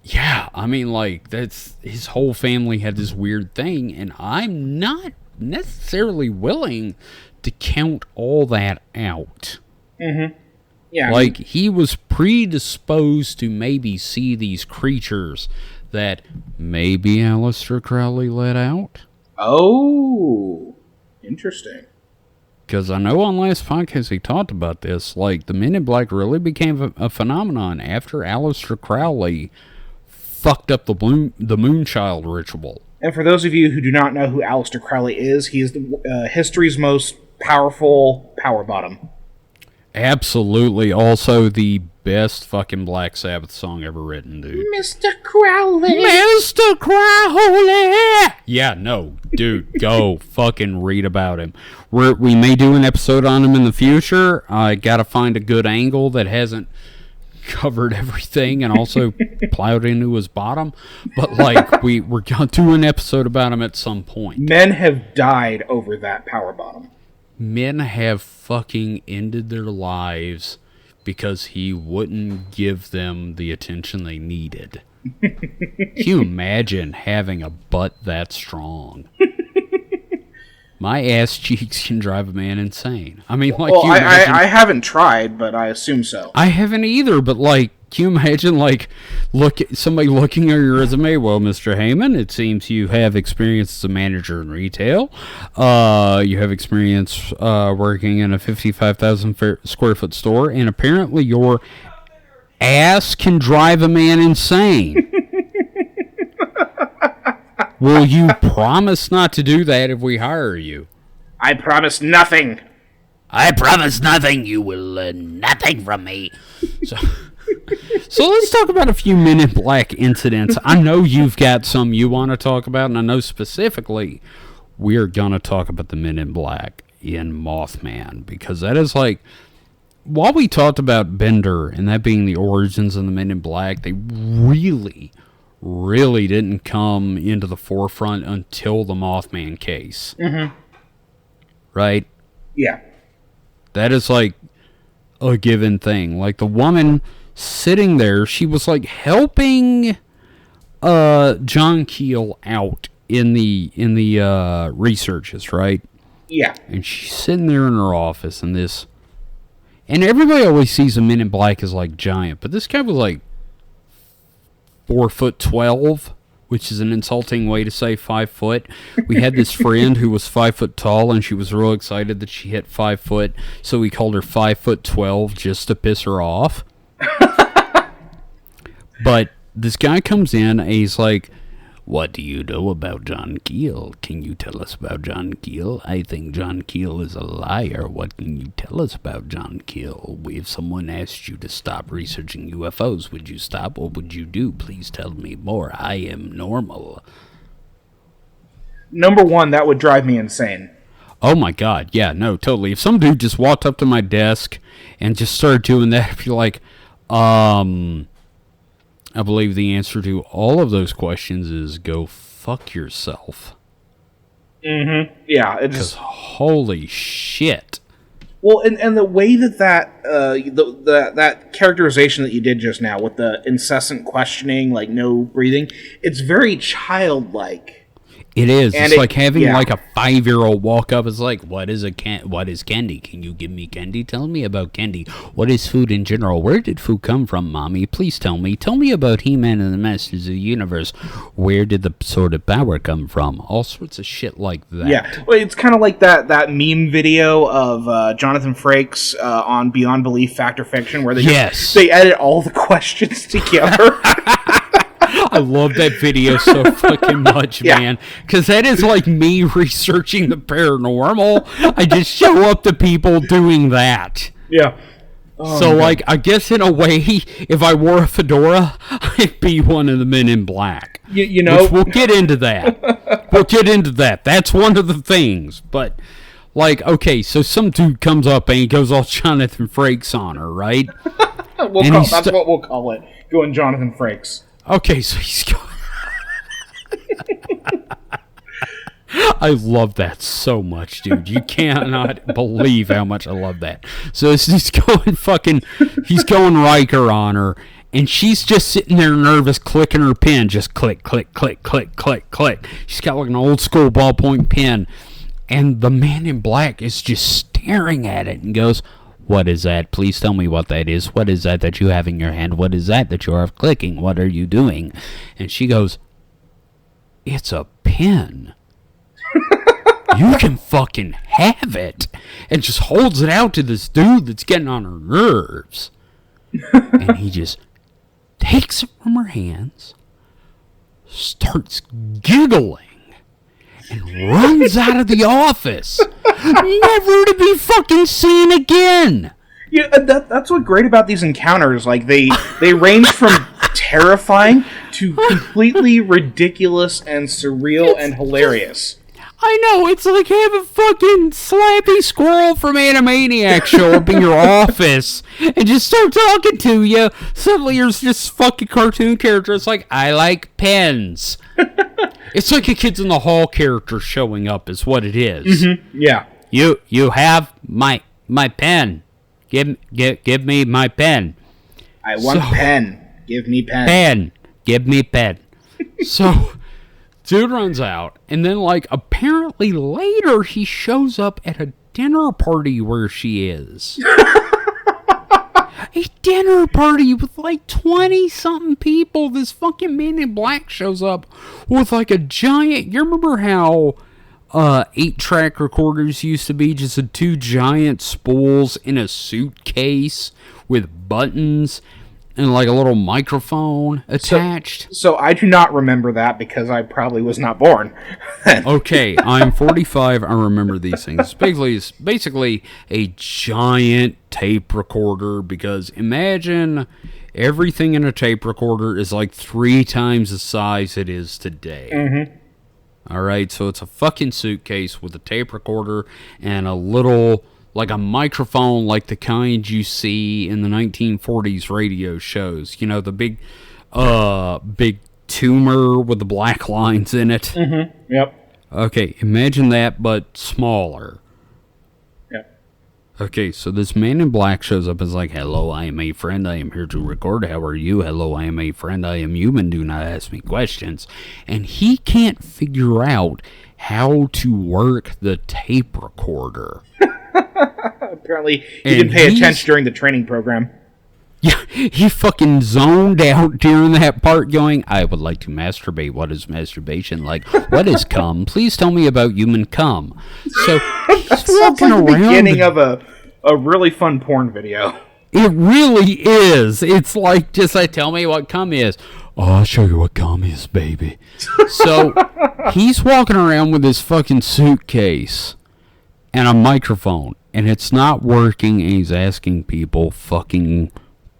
yeah, I mean, like, that's his whole family had this weird thing, and I'm not necessarily willing to count all that out. Mm-hmm. Yeah. Like, he was predisposed to maybe see these creatures that maybe Aleister Crowley let out. Oh, interesting. Because I know on last podcast he talked about this. Like, the Men in Black really became a phenomenon after Aleister Crowley fucked up the Moonchild ritual. And for those of you who do not know who Aleister Crowley is, he is the history's most powerful power bottom. Absolutely. Also the best fucking Black Sabbath song ever written, dude. Mr. Crowley! Mr. Crowley! Yeah, no, dude, go fucking read about him. We may do an episode on him in the future. I gotta find a good angle that hasn't covered everything and also plowed into his bottom. But, like, we're gonna do an episode about him at some point. Men have died over that power bottom. Men have fucking ended their lives because he wouldn't give them the attention they needed. Can you imagine having a butt that strong? My ass cheeks can drive a man insane. I mean, like, well, I haven't tried, but I assume so. I haven't either, but, like, can you imagine, like, somebody looking at your resume? Well, Mr. Heyman, it seems you have experience as a manager in retail. You have experience working in a 55,000 square foot store, and apparently your ass can drive a man insane. Will you promise not to do that if we hire you? I promise nothing. I promise nothing. You will learn nothing from me. So let's talk about a few Men in Black incidents. I know you've got some you want to talk about, and I know specifically we're going to talk about the Men in Black in Mothman, because that is like, while we talked about Bender and that being the origins of the Men in Black, they really didn't come into the forefront until the Mothman case. Mm-hmm. Right? Yeah. That is like a given thing. Like, the woman sitting there, she was like helping John Keel out in the researches, right? Yeah. And she's sitting there in her office, and everybody always sees a Men in Black as like giant, but this guy was like 4'12", which is an insulting way to say 5 foot. We had this friend who was 5 foot tall, and she was real excited that she hit 5 foot, so we called her 5'12" just to piss her off. But this guy comes in, and he's like, "What do you know about John Keel? Can you tell us about John Keel? I think John Keel is a liar. What can you tell us about John Keel? If someone asked you to stop researching UFOs, would you stop? What would you do? Please tell me more. I am normal." Number one, that would drive me insane. Oh my god, yeah, no, totally. If some dude just walked up to my desk and just started doing that, I'd be like, I believe the answer to all of those questions is go fuck yourself. Mm-hmm. Yeah, it Because just holy shit. well, and the way that characterization that you did just now with the incessant questioning, like no breathing, it's very childlike. It is. And It's like having yeah. like a 5-year-old walk up. It's like, what is candy? Can you give me candy? Tell me about candy. What is food in general? Where did food come from, Mommy? Please tell me. Tell me about He-Man and the Masters of the Universe. Where did the sword of power come from? All sorts of shit like that. Yeah, well, it's kind of like that meme video of Jonathan Frakes on Beyond Belief Fact or Fiction, where they edit all the questions together. I love that video so fucking much, man. Because that is like me researching the paranormal. I just show up to people doing that. Yeah. Oh, so, like, I guess in a way, if I wore a fedora, I'd be one of the Men in Black. You know, which we'll get into that. That's one of the things. But, like, okay, so some dude comes up and he goes all Jonathan Frakes on her, right? That's what we'll call it. Going Jonathan Frakes. Okay, so he's going... I love that so much, dude. You cannot believe how much I love that. So he's going Riker on her, and she's just sitting there nervous, clicking her pen, just click, click, click, click, click, click. She's got like an old school ballpoint pen, and the Man in Black is just staring at it and goes, "What is that? Please tell me what that is. What is that you have in your hand? What is that you are clicking? What are you doing?" And she goes, "It's a pen. You can fucking have it." And just holds it out to this dude that's getting on her nerves. And he just takes it from her hands, starts giggling, and runs out of the office, never to be fucking seen again. Yeah, that's what's great about these encounters. Like they range from terrifying to completely ridiculous and surreal and hilarious. I know, it's like having fucking Slappy Squirrel from Animaniacs show up in your office and just start talking to you. Suddenly there's this fucking cartoon character. It's like, "I like pens." It's like a Kids in the Hall character showing up is what it is. Mm-hmm. Yeah. You have my pen. Give me my pen. I want pen. Give me pen. Pen. Give me pen. So, dude runs out, and then, like, apparently later he shows up at a dinner party where she is. A dinner party with like 20-something people. This fucking Man in Black shows up with like a giant... You remember how 8-track recorders used to be? Just 2 giant spools in a suitcase with buttons and like a little microphone attached. So I do not remember that because I probably was not born. Okay, I'm 45. I remember these things. It's basically a giant tape recorder, because imagine everything in a tape recorder is like 3 times the size it is today. Mm-hmm. All right, so it's a fucking suitcase with a tape recorder and a little... like a microphone like the kind you see in the 1940s radio shows. You know, the big tumor with the black lines in it. Mm-hmm. Yep. Okay, imagine that, but smaller. Yep. Okay, so this Man in Black shows up and is like, "Hello, I am a friend. I am here to record. How are you? Hello, I am a friend. I am human. Do not ask me questions." And he can't figure out how to work the tape recorder. Apparently, he didn't pay attention during the training program. Yeah, he fucking zoned out during that part going, "I would like to masturbate. What is masturbation like? What is cum? Please tell me about human cum." So, that sounds like the beginning of a really fun porn video. It really is. It's like, just like, "Tell me what cum is." "Oh, I'll show you what cum is, baby." So, he's walking around with this fucking suitcase and a microphone, and it's not working, and he's asking people fucking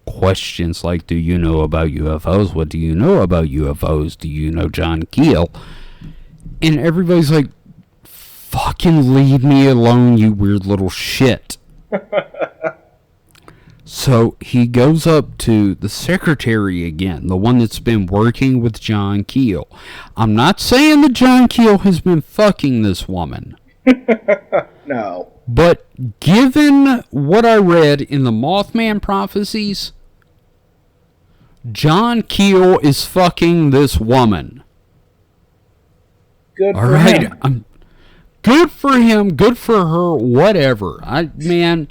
questions like, "Do you know about UFOs? What do you know about UFOs? Do you know John Keel?" And everybody's like, "Fucking leave me alone, you weird little shit." So he goes up to the secretary again, the one that's been working with John Keel. I'm not saying that John Keel has been fucking this woman. No. But given what I read in the Mothman prophecies, John Keel is fucking this woman. Good for him. Good for him, good for her, whatever. Man,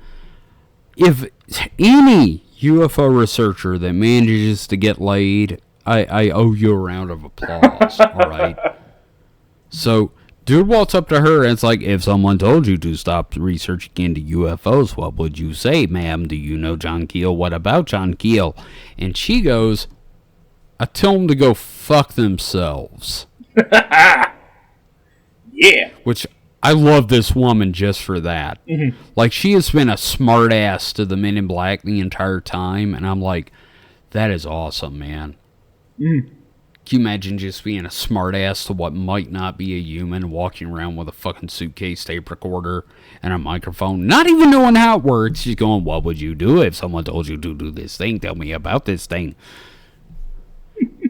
if any UFO researcher that manages to get laid, I owe you a round of applause, alright? So, dude walks up to her and it's like, if someone told you to stop researching into UFOs, what would you say, ma'am? Do you know John Keel? What about John Keel? And she goes, I tell them to go fuck themselves. Yeah. Which, I love this woman just for that. Mm-hmm. Like, she has been a smart ass to the Men in Black the entire time, and I'm like, that is awesome, man. Mm. Can you imagine just being a smart ass to what might not be a human, walking around with a fucking suitcase tape recorder and a microphone, not even knowing how it works? She's going, what would you do if someone told you to do this thing? Tell me about this thing.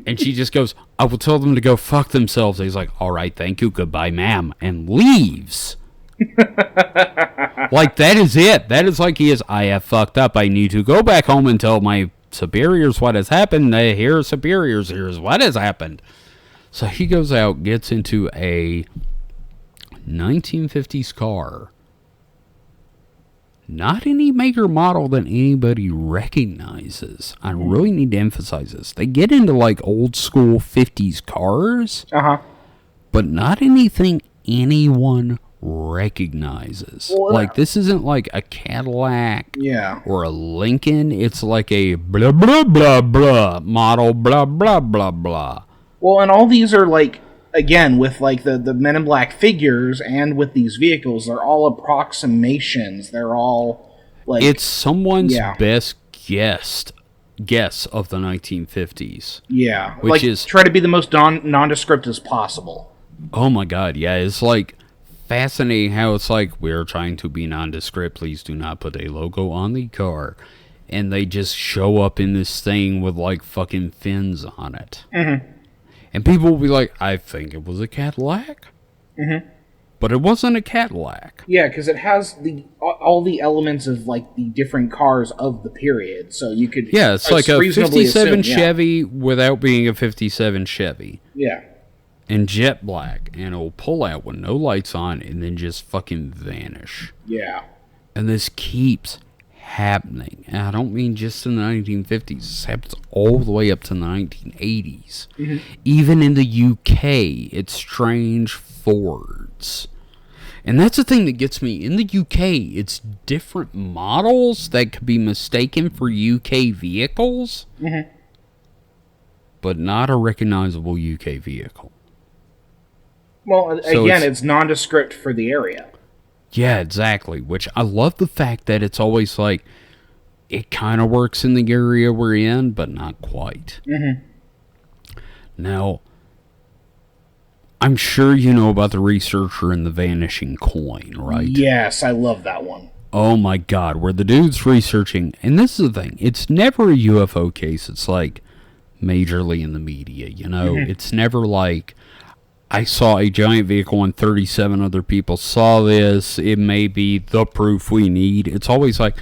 And she just goes, I will tell them to go fuck themselves. And he's like, all right, thank you, goodbye, ma'am, and leaves. Like, that is it. That is like he is, I have fucked up. I need to go back home and tell my superiors what has happened. Here are superiors. Here's what has happened. So he goes out, gets into a 1950s car. Not any maker model that anybody recognizes. I really need to emphasize this. They get into like old school 50s cars. Uh-huh. But not anything anyone recognizes. Well, like, this isn't like a Cadillac or a Lincoln. It's like a blah blah blah blah model blah blah blah blah. Well, and all these are like, again, with like the Men in Black figures and with these vehicles, they're all approximations. They're all like, it's someone's best guess of the 1950s. Yeah, which is try to be the most nondescript as possible. Oh my god, yeah, it's like fascinating how it's like, we're trying to be nondescript, please do not put a logo on the car. And they just show up in this thing with like fucking fins on it. Mm-hmm. And people will be like, I think it was a Cadillac. Mm-hmm. But it wasn't a Cadillac. Yeah, because it has all the elements of like the different cars of the period. So you could... Yeah, it's like a 57 Chevy without being a 57 Chevy. Yeah. And jet black, and it'll pull out with no lights on and then just fucking vanish. Yeah. And this keeps happening. And I don't mean just in the 1950s. This happens all the way up to the 1980s. Mm-hmm. Even in the UK, it's strange Fords. And that's the thing that gets me. In the UK, it's different models that could be mistaken for UK vehicles. Mm-hmm. But not a recognizable UK vehicle. Well, again, it's nondescript for the area. Yeah, exactly. Which I love the fact that it's always like, it kind of works in the area we're in, but not quite. Mm-hmm. Now, I'm sure you know about the researcher and the vanishing coin, right? Yes, I love that one. Oh my god, where the dude's researching, and this is the thing, it's never a UFO case, it's like majorly in the media, you know? Mm-hmm. It's never like, I saw a giant vehicle and 37 other people saw this, it may be the proof we need. It's always like,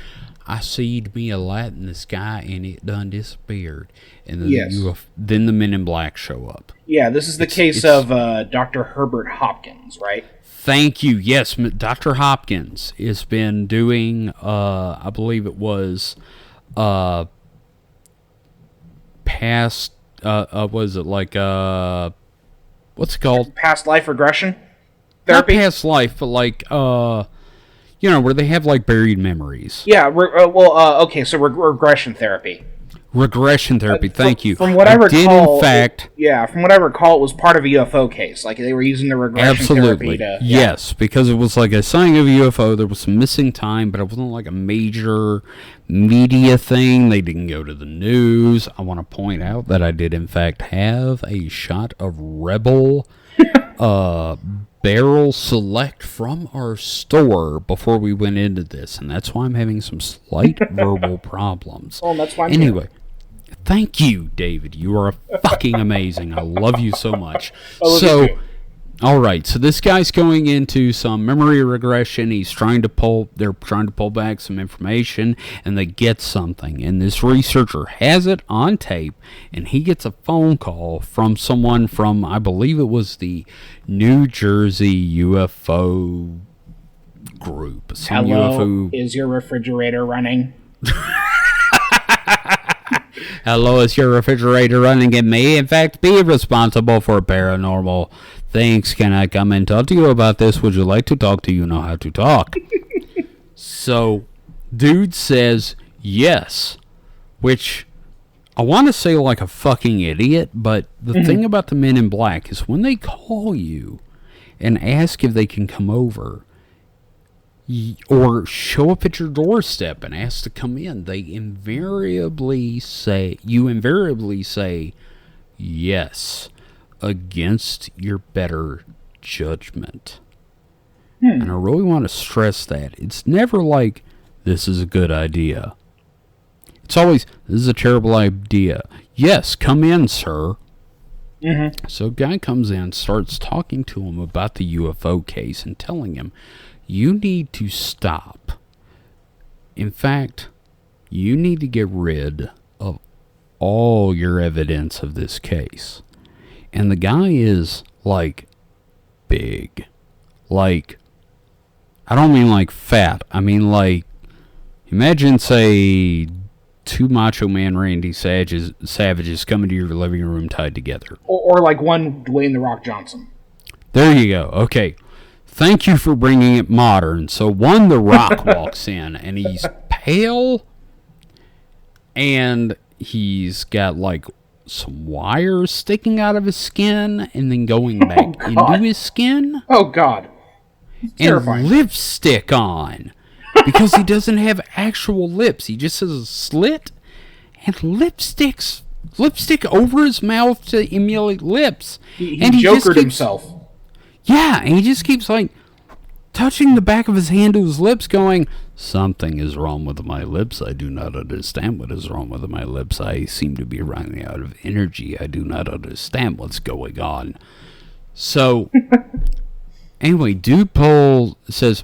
I seed me a light in the sky and it done disappeared. And then, then the Men in Black show up. Yeah, this is the case of Dr. Herbert Hopkins, right? Thank you. Yes, Dr. Hopkins has been doing, I believe it was, past, was it like, what's it called? Past life regression therapy? Not past life, but like, you know, where they have like buried memories. Yeah, okay, so regression therapy. Regression therapy, thank you. From what I recall, from what I recall, it was part of a UFO case. Like, they were using the regression therapy to... Yes, because it was like a signing of a UFO, there was some missing time, but it wasn't like a major media thing. They didn't go to the news. I want to point out that I did, in fact, have a shot of Rebel barrel select from our store before we went into this, and that's why I'm having some slight verbal problems. Oh, that's fine. Anyway, thank you, David. You are fucking amazing. I love you so much. All right, so this guy's going into some memory regression. They're trying to pull back some information, and they get something. And this researcher has it on tape, and he gets a phone call from someone from, I believe it was the New Jersey UFO group. Hello, is your refrigerator running? Hello, is your refrigerator running? It may, in fact, be responsible for paranormal things. Can I come and talk to you about this? Would you like to talk to you know how to talk? So, dude says yes, which I want to say like a fucking idiot, but the thing about the Men in Black is when they call you and ask if they can come over or show up at your doorstep and ask to come in, they invariably say yes, against your better judgment. And I really want to stress that. It's never like, this is a good idea. It's always, this is a terrible idea. Yes, come in, sir. So a guy comes in, starts talking to him about the UFO case and telling him, you need to stop. In fact, you need to get rid of all your evidence of this case. And the guy is, like, big. Like, I don't mean like fat. I mean like, imagine, say, two Macho Man Randy Savages coming to your living room tied together. Or like one Dwayne The Rock Johnson. There you go. Okay. Thank you for bringing it modern. So one The Rock walks in, and he's pale, and he's got, like, some wires sticking out of his skin and then going back into his skin. Oh, God. It's terrifying. And lipstick on. Because he doesn't have actual lips. He just has a slit and lipstick over his mouth to emulate lips. He jokered himself. Yeah, and he just keeps, like, touching the back of his hand to his lips going, something is wrong with my lips. I do not understand what is wrong with my lips. I seem to be running out of energy. I do not understand what's going on. So, anyway, Dude Pole says,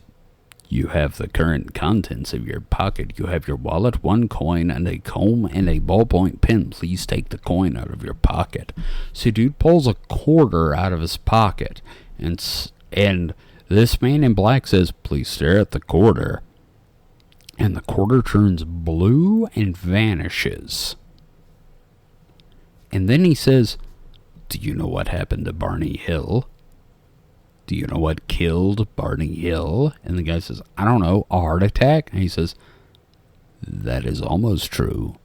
you have the current contents of your pocket. You have your wallet, one coin, and a comb, and a ballpoint pen. Please take the coin out of your pocket. So Dude pulls a quarter out of his pocket, and this man in black says, please stare at the quarter. And the quarter turns blue and vanishes. And then he says, do you know what happened to Barney Hill? Do you know what killed Barney Hill? And the guy says, I don't know, a heart attack? And he says, that is almost true.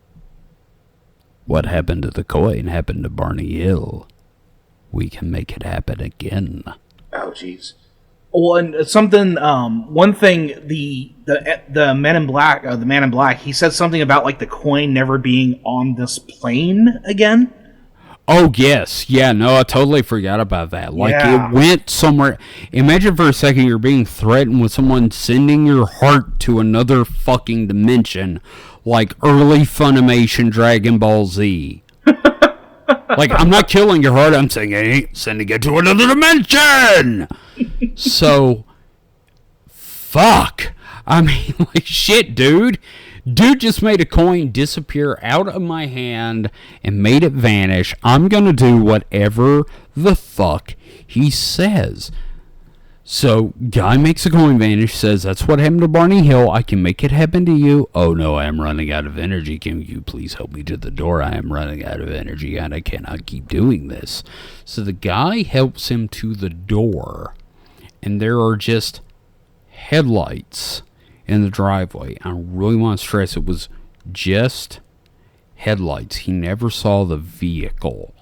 What happened to the coin happened to Barney Hill. We can make it happen again. Oh, jeez. Well, and something, one thing, the Man in Black, the Man in Black, he said something about, like, the coin never being on this plane again. Oh, yes. Yeah, no, I totally forgot about that. Like, Yeah. It went somewhere. Imagine for a second you're being threatened with someone sending your heart to another fucking dimension, like early Funimation Dragon Ball Z. Like, I'm not killing your heart, I'm saying, hey, sending it to another dimension! So, fuck. I mean, like, shit, dude. Dude just made a coin disappear out of my hand and made it vanish. I'm gonna do whatever the fuck he says. So, guy makes a coin vanish, says, that's what happened to Barney Hill. I can make it happen to you. Oh no, I am running out of energy. Can you please help me to the door? I am running out of energy and I cannot keep doing this. So the guy helps him to the door. And there are just headlights in the driveway. I really want to stress it was just headlights. He never saw the vehicle.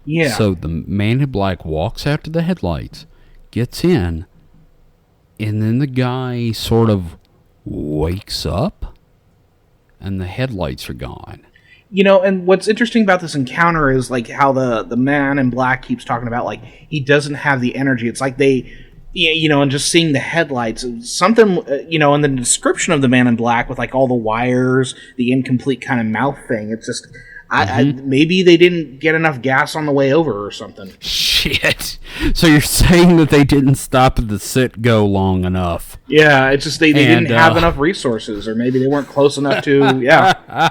Yeah. So the man in black walks after the headlights, gets in, and then the guy sort of wakes up, and the headlights are gone. You know, and what's interesting about this encounter is like how the man in black keeps talking about like he doesn't have the energy. It's like they, you know, and just seeing the headlights, something, you know, in the description of the man in black with like all the wires, the incomplete kind of mouth thing. It's just, maybe they didn't get enough gas on the way over or something. Shit. So you're saying that they didn't stop at the sit-go long enough? Yeah, it's just they didn't have enough resources, or maybe they weren't close enough to. Yeah.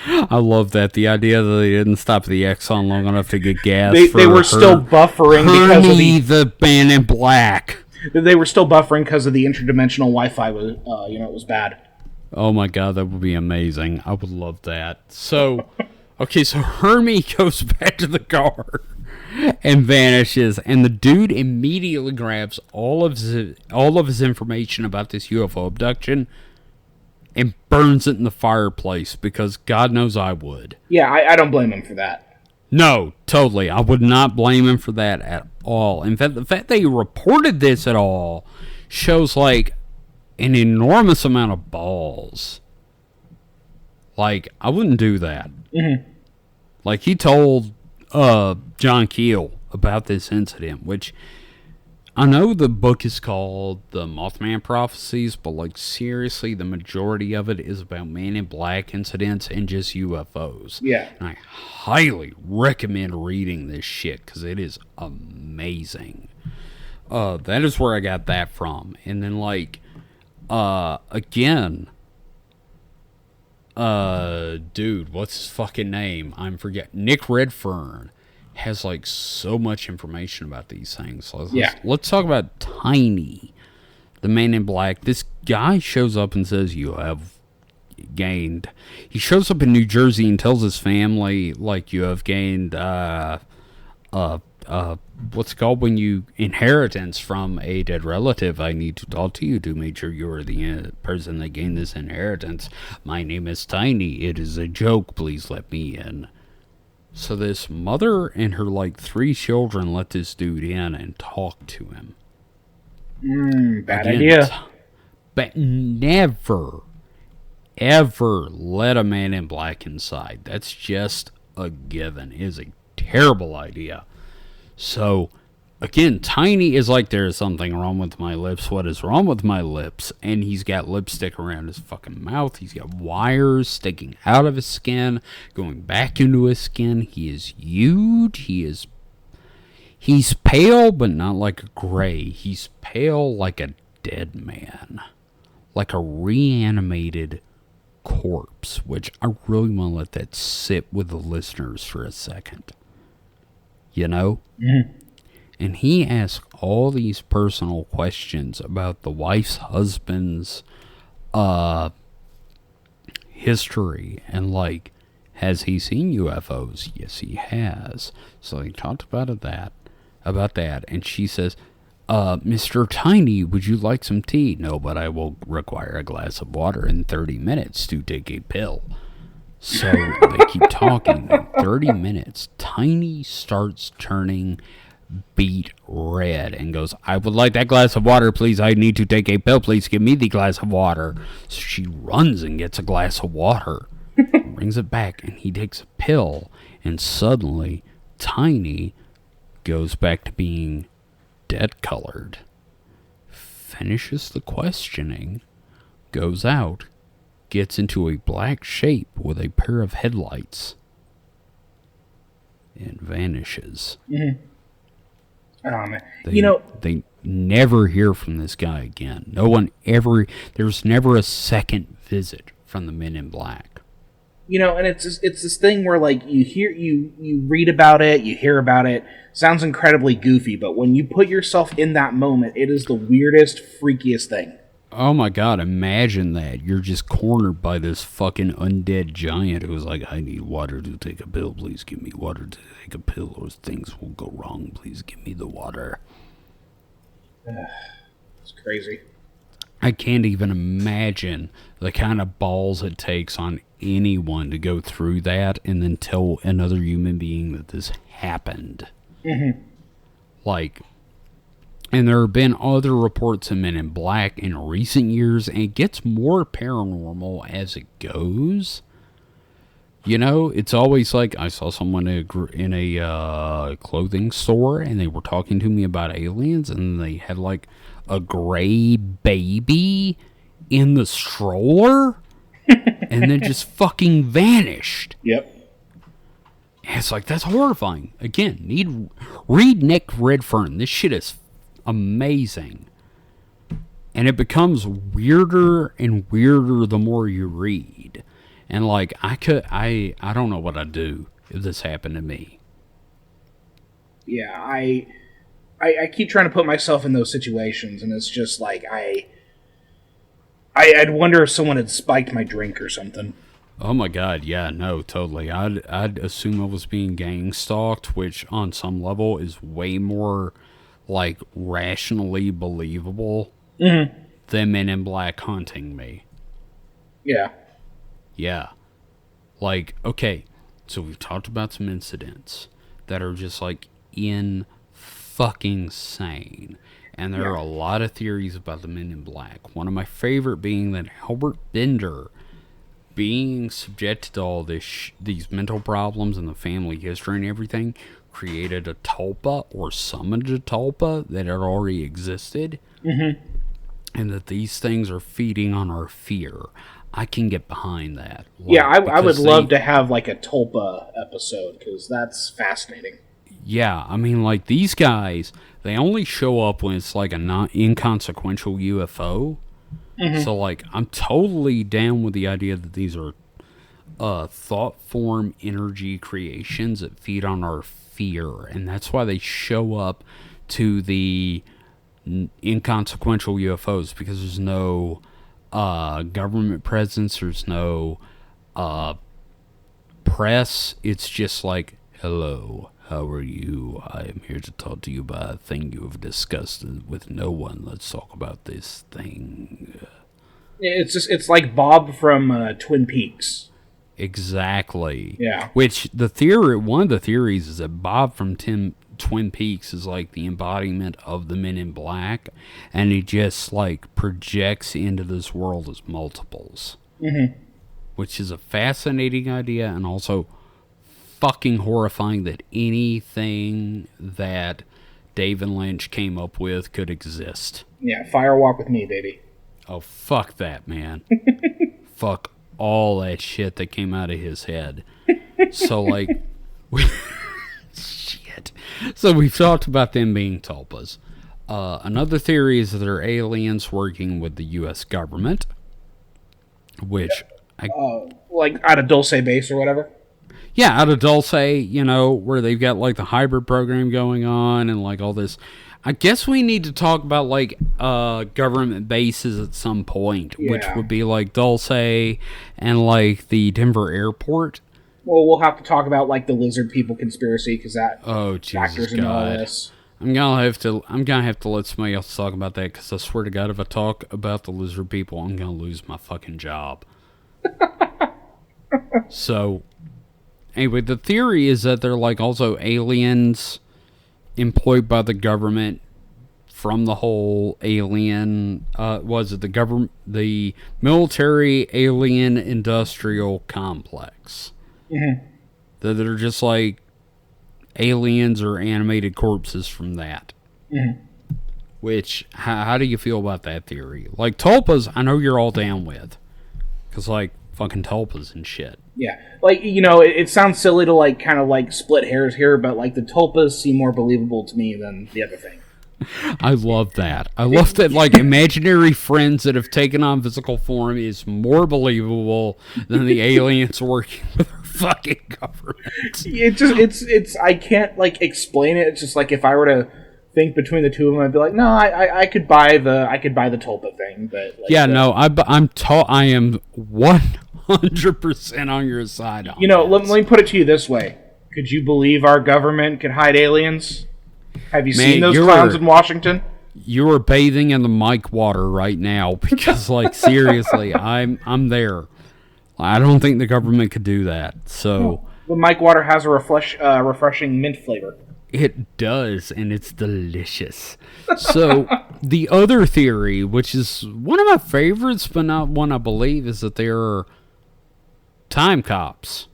I love that. The idea that they didn't stop at the Exxon long enough to get gas. They were still buffering because of the man in black. They were still buffering because of the interdimensional Wi-Fi. Was it was bad. Oh my god, that would be amazing. I would love that. So, okay, so Hermie goes back to the car and vanishes, and the dude immediately grabs all of his information about this UFO abduction and burns it in the fireplace, because God knows I would. Yeah, I don't blame him for that. No, totally. I would not blame him for that at all. In fact, the fact that he reported this at all shows, like, an enormous amount of balls. Like, I wouldn't do that. Mm-hmm. Like, he told John Keel about this incident, which I know the book is called The Mothman Prophecies, but, like, seriously, the majority of it is about Man in Black incidents and just UFOs. Yeah. And I highly recommend reading this shit, because it is amazing. That is where I got that from. And then, like, again, dude, what's his fucking name? I'm forgetting. Nick Redfern has, like, so much information about these things. Let's talk about Tiny, the man in black. This guy shows up and says, you have gained. He shows up in New Jersey and tells his family, like, you have gained, what's it called when you inheritance from a dead relative. I need to talk to you to make sure you are the person that gained this inheritance. My name is Tiny. It is a joke. Please let me in. So this mother and her, like, 3 children let this dude in and talk to him. Bad idea. But never, ever let a man in black inside. That's just a given. It is a terrible idea. So, again, Tiny is like, there is something wrong with my lips. What is wrong with my lips? And he's got lipstick around his fucking mouth. He's got wires sticking out of his skin, going back into his skin. He is huge. He's pale, but not like a gray. He's pale like a dead man. Like a reanimated corpse, which I really want to let that sit with the listeners for a second. You know? Mm-hmm. And he asks all these personal questions about the wife's husband's history. And, like, has he seen UFOs? Yes, he has. So he talked about that. And she says, Mr. Tiny, would you like some tea? No, but I will require a glass of water in 30 minutes to take a pill. So they keep talking. In 30 minutes, Tiny starts turning beet red and goes, I would like that glass of water, please. I need to take a pill. Please give me the glass of water. So she runs and gets a glass of water, brings it back, and he takes a pill. And suddenly, Tiny goes back to being dead colored, finishes the questioning, goes out, gets into a black shape with a pair of headlights, and vanishes. Mm-hmm. Oh, man. They never hear from this guy again. No one ever, there's never a second visit from the Men in Black. You know, and it's this thing where, like, you read about it, you hear about it, sounds incredibly goofy, but when you put yourself in that moment, it is the weirdest, freakiest thing. Oh my god, imagine that. You're just cornered by this fucking undead giant who's like, I need water to take a pill. Please give me water to take a pill or things will go wrong. Please give me the water. It's crazy. I can't even imagine the kind of balls it takes on anyone to go through that and then tell another human being that this happened. Mm-hmm. Like, and there have been other reports of Men in Black in recent years, and it gets more paranormal as it goes. You know, it's always like I saw someone in a clothing store and they were talking to me about aliens and they had like a gray baby in the stroller and then just fucking vanished. Yep. And it's like, that's horrifying. Again, read Nick Redfern. This shit is amazing. And it becomes weirder and weirder the more you read. And like, I don't know what I'd do if this happened to me. Yeah, I keep trying to put myself in those situations, and it's just like, I'd wonder if someone had spiked my drink or something. Oh my god, yeah, no, totally. I'd assume I was being gang stalked, which on some level is way more like rationally believable than Men in Black hunting me. Yeah. Yeah. Like, okay, so we've talked about some incidents that are just like in fucking sane. And there are a lot of theories about the Men in Black. One of my favorite being that Albert Bender, being subjected to all these mental problems and the family history and everything, created a tulpa or summoned a tulpa that had already existed. Mm-hmm. And that these things are feeding on our fear. I can get behind that. Like, yeah, I would love to have like a tulpa episode, because that's fascinating. Yeah, I mean, like, these guys, they only show up when it's like a inconsequential UFO. Mm-hmm. So, like, I'm totally down with the idea that these are thought form energy creations that feed on our fear. And that's why they show up to the inconsequential UFOs, because there's no government presence, there's no press. It's just like, hello, how are you? I am here to talk to you about a thing you have discussed with no one. Let's talk about this thing. It's like Bob from Twin Peaks. Exactly. Yeah. Which one of the theories is that Bob from Twin Peaks is like the embodiment of the Men in Black, and he just like projects into this world as multiples. Mm-hmm. Which is a fascinating idea, and also fucking horrifying that anything that David Lynch came up with could exist. Yeah, Firewalk with Me, baby. Oh, fuck that, man. Fuck all that shit that came out of his head. So, like, shit. So we've talked about them being tulpas. Another theory is that they're aliens working with the U.S. government, which... like out of Dulce Base or whatever? Yeah, out of Dulce, you know, where they've got, like, the hybrid program going on and, like, all this. I guess we need to talk about, like, government bases at some point, which would be, like, Dulce and, like, the Denver airport. Well, we'll have to talk about, like, the lizard people conspiracy, because that factors into all this. I'm gonna have to let somebody else talk about that, because I swear to God, if I talk about the lizard people, I'm gonna lose my fucking job. So, anyway, the theory is that they're like also aliens employed by the government from the whole alien, the military alien industrial complex. Mm-hmm. That are just like aliens or animated corpses from that. Mm-hmm. Which, how do you feel about that theory? Like, tulpas, I know you're all down with. Because, like, fucking tulpas and shit. Yeah. Like, you know, it sounds silly to, like, kind of, like, split hairs here, but, like, the tulpas seem more believable to me than the other thing. I love that. I love that, like, imaginary friends that have taken on physical form is more believable than the aliens working with our fucking government. It's I can't, like, explain it. It's just, like, if I were to think between the two of them, I'd be like, no, I could buy the tulpa thing, but like, yeah, no, I am 100% on your side on. You know, let me put it to you this way: could you believe our government could hide aliens? Have you seen those clowns in Washington? You are bathing in the mic water right now, because, like, seriously, I'm there. I don't think the government could do that. So the mic water has a refreshing mint flavor. It does, and it's delicious. So, the other theory, which is one of my favorites, but not one I believe, is that they're time cops.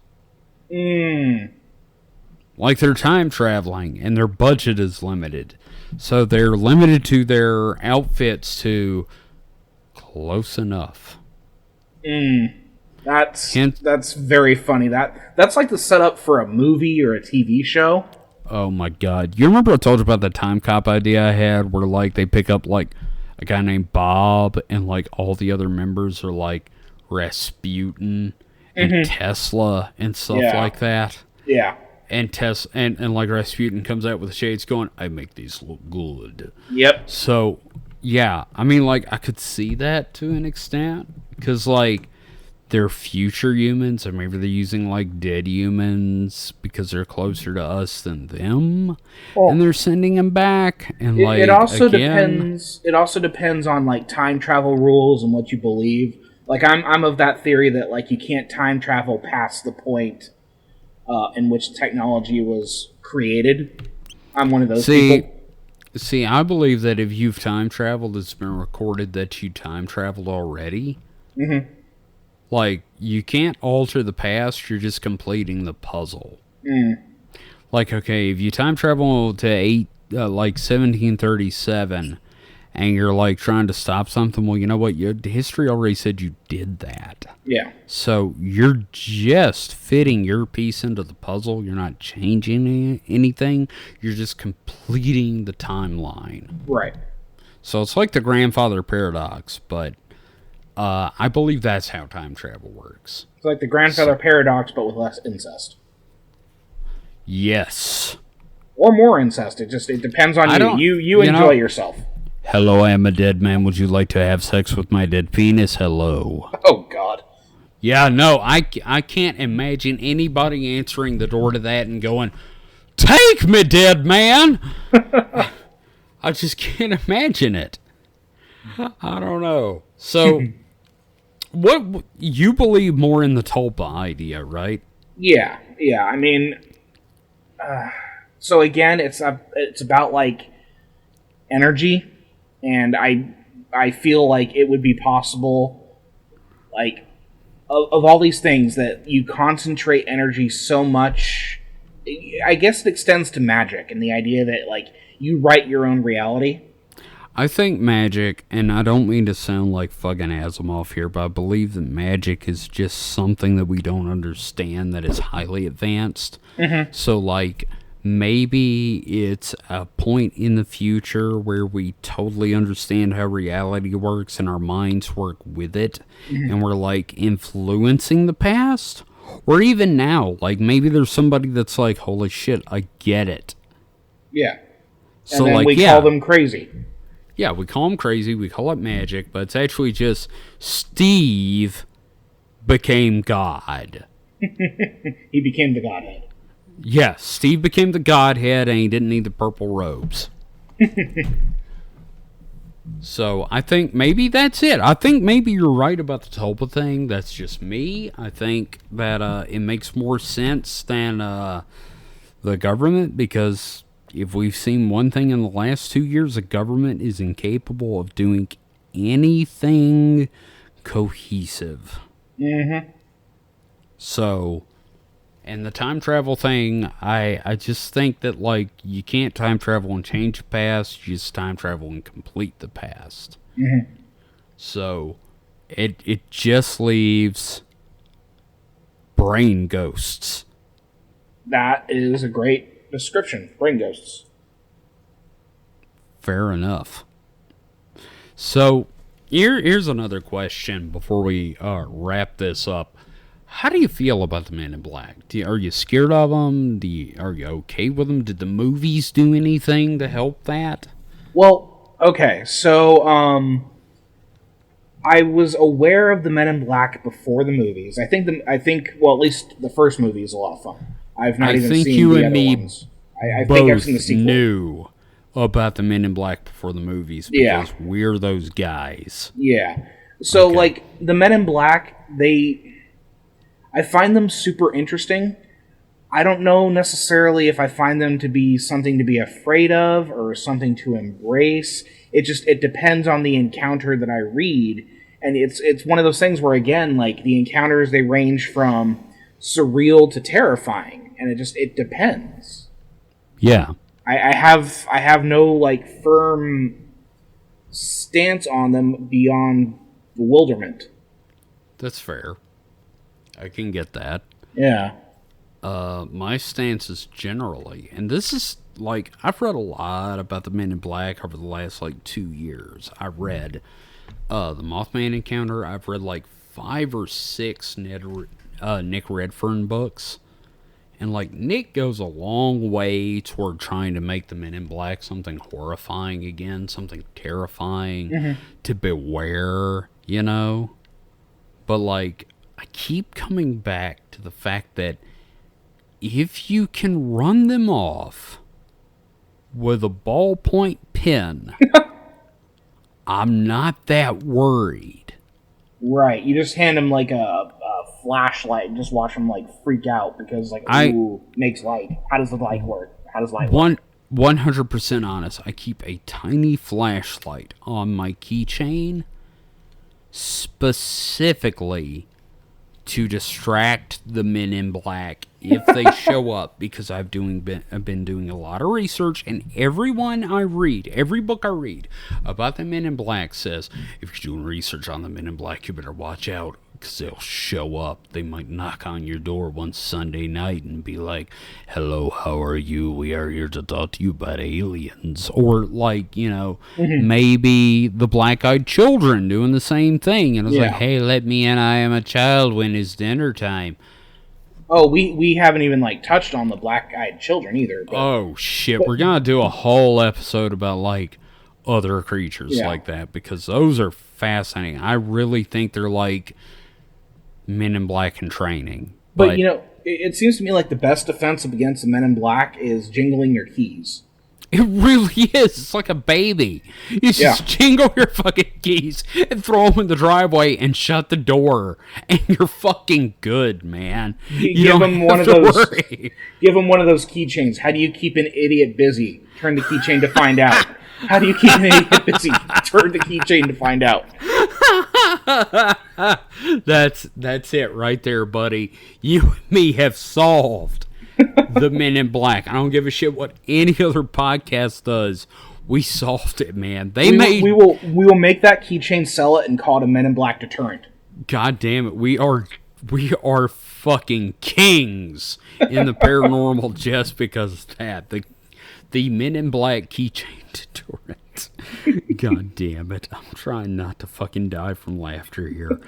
Like they're time traveling and their budget is limited. So they're limited to their outfits to close enough. That's very funny. That's like the setup for a movie or a TV show. Oh my god. You remember I told you about the time cop idea I had where like they pick up like a guy named Bob and like all the other members are like Rasputin and Tesla and stuff like that. Yeah. And like Rasputin comes out with shades going, I make these look good. Yep. So, yeah. I mean, like, I could see that to an extent. Because, like, they're future humans, or maybe they're using, like, dead humans because they're closer to us than them. Well, and they're sending them back. And, it also depends. It also depends on, like, time travel rules and what you believe. Like, I'm of that theory that, like, you can't time travel past the point in which technology was created. I'm one of those people. See, I believe that if you've time traveled, it's been recorded that you time traveled already. Mm-hmm. Like, you can't alter the past, you're just completing the puzzle. Like, okay, if you time travel to 1737, and you're, like, trying to stop something, well, you know what? History already said you did that. Yeah. So you're just fitting your piece into the puzzle. You're not changing anything. You're just completing the timeline. Right. So it's like the grandfather paradox, but I believe that's how time travel works. It's like the grandfather paradox, but with less incest. Yes. Or more incest. It depends on you. You enjoy yourself. Hello, I am a dead man. Would you like to have sex with my dead penis? Hello. Oh, God. Yeah, no, I can't imagine anybody answering the door to that and going, take me, dead man! I just can't imagine it. I don't know. So, what you believe more in the Tulpa idea, right? Yeah. I mean, so again, it's about, like, energy. And I feel like it would be possible, like, of all these things, that you concentrate energy so much. I guess it extends to magic and the idea that, like, you write your own reality. I think magic, and I don't mean to sound like fucking Asimov here, but I believe that magic is just something that we don't understand that is highly advanced. Mm-hmm. So, like, maybe it's a point in the future where we totally understand how reality works and our minds work with it, and we're, like, influencing the past. Or even now, like, maybe there's somebody that's like, holy shit, I get it. Yeah. So, and then like, we call them crazy. Yeah, we call them crazy, we call it magic, but it's actually just Steve became God. He became the Godhead. Yes, Steve became the Godhead and he didn't need the purple robes. So I think maybe that's it. I think maybe you're right about the Tulpa thing. That's just me. I think that it makes more sense than the government, because if we've seen one thing in the last 2 years, the government is incapable of doing anything cohesive. Mm-hmm. So, and the time travel thing, I just think that, like, you can't time travel and change the past, you just time travel and complete the past. Mm-hmm. So, it just leaves brain ghosts. That is a great description. Brain ghosts. Fair enough. So, here's another question before we wrap this up. How do you feel about the Men in Black? Are you scared of them? Are you okay with them? Did the movies do anything to help that? Well, okay, so I was aware of the Men in Black before the movies. I think well, at least the first movie is a lot of fun. I've not even seen you the and other me ones. I think I've seen the sequel. Knew about the Men in Black before the movies because we're those guys. Yeah. So, like, the Men in Black, I find them super interesting. I don't know necessarily if I find them to be something to be afraid of or something to embrace. It depends on the encounter that I read. And it's one of those things where, again, like, the encounters, they range from surreal to terrifying, and it depends. Yeah. I have no like firm stance on them beyond bewilderment. That's fair. I can get that. Yeah. My stance is generally, and this is like, I've read a lot about the Men in Black over the last like 2 years. I read the Mothman Encounter. I've read like 5 or 6 Nick Redfern books. And like, Nick goes a long way toward trying to make the Men in Black something horrifying again, something terrifying to beware, you know? But like, I keep coming back to the fact that if you can run them off with a ballpoint pen, I'm not that worried. Right. You just hand them like a flashlight and just watch them like freak out because like, ooh, makes light. How does the light work? How does light work? 100% honest. I keep a tiny flashlight on my keychain specifically to distract the Men in Black if they show up, because I've been doing a lot of research, and everyone I read, every book I read about the Men in Black says, if you're doing research on the Men in Black, you better watch out, because they'll show up. They might knock on your door one Sunday night and be like, hello, how are you? We are here to talk to you about aliens. Or like, you know, maybe the black-eyed children doing the same thing. And it's like, hey, let me in, I am a child when it's dinner time. Oh, we haven't even like touched on the black-eyed children either. But, oh, shit. We're going to do a whole episode about like other creatures like that, because those are fascinating. I really think they're like Men in Black in training. But you know, it seems to me like the best defense against the Men in Black is jingling your keys. It really is. It's like a baby. You just jingle your fucking keys and throw them in the driveway and shut the door, and you're fucking good, man. You give them one of those. Give them one of those keychains. How do you keep an idiot busy? Turn the keychain to find out. How do you keep an idiot busy? Turn the keychain to find out. That's it right there, buddy. You and me have solved the Men in Black. I don't give a shit what any other podcast does. We solved it, man. We will make that keychain, sell it, and call it a Men in Black deterrent. God damn it. We are fucking kings in the paranormal just because of that. The Men in Black keychain deterrent. God damn it. I'm trying not to fucking die from laughter here.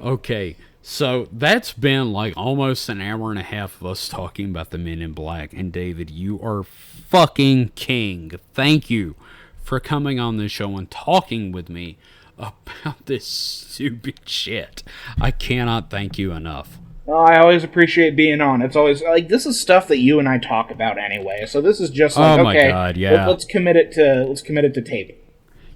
Okay. So that's been like almost an hour and a half of us talking about the Men in Black. And David, you are fucking king. Thank you for coming on this show and talking with me about this stupid shit. I cannot thank you enough. Well, I always appreciate being on. It's always like, this is stuff that you and I talk about anyway. So this is just like, oh my God, yeah. let's commit it to tape.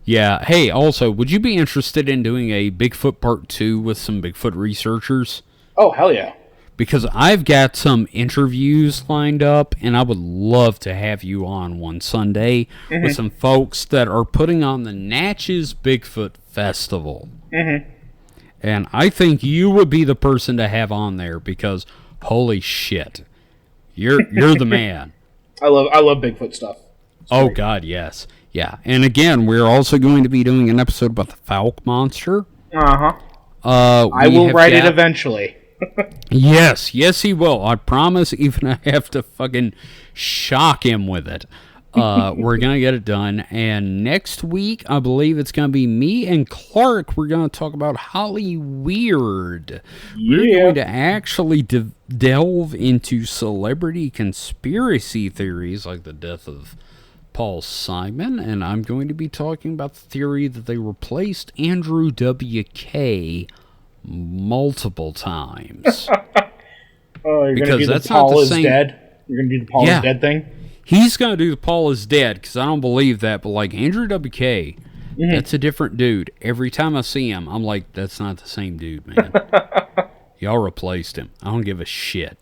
Yeah. Hey, also, would you be interested in doing a Bigfoot Part 2 with some Bigfoot researchers? Oh, hell yeah. Because I've got some interviews lined up, and I would love to have you on one Sunday with some folks that are putting on the Natchez Bigfoot Festival. And I think you would be the person to have on there, because holy shit, you're the man. I love Bigfoot stuff. Oh God, yes. Yeah, and again, we're also going to be doing an episode about the Falk monster. I will write it eventually. Yes, he will. I promise, even I have to fucking shock him with it. We're going to get it done. And next week, I believe it's going to be me and Clark. We're going to talk about Holly Weird. Yeah. We're going to actually delve into celebrity conspiracy theories, like the death of Paul Simon, and I'm going to be talking about the theory that they replaced Andrew W.K. multiple times. You're going to do the Paul is dead? You're going to do the Paul is dead thing? He's going to do the Paul is dead, because I don't believe that, but like Andrew W.K., that's a different dude. Every time I see him, I'm like, that's not the same dude, man. Y'all replaced him. I don't give a shit.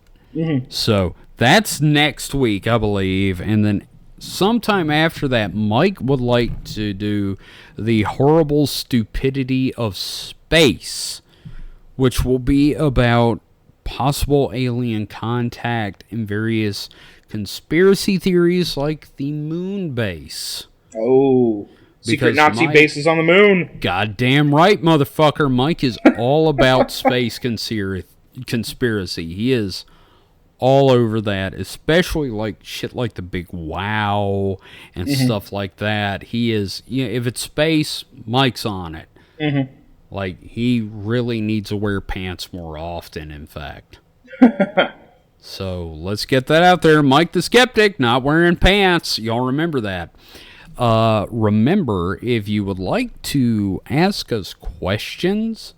So that's next week, I believe, and then sometime after that, Mike would like to do the horrible stupidity of space, which will be about possible alien contact, and various conspiracy theories like the moon base. Oh, secret Nazi bases on the moon. Goddamn right, motherfucker. Mike is all about space conspiracy. He is all over that, especially like shit like the big wow and stuff like that. He is, if it's space, Mike's on it. Like, he really needs to wear pants more often, in fact. So, let's get that out there. Mike the Skeptic, not wearing pants. Y'all remember that. Remember, if you would like to ask us questions,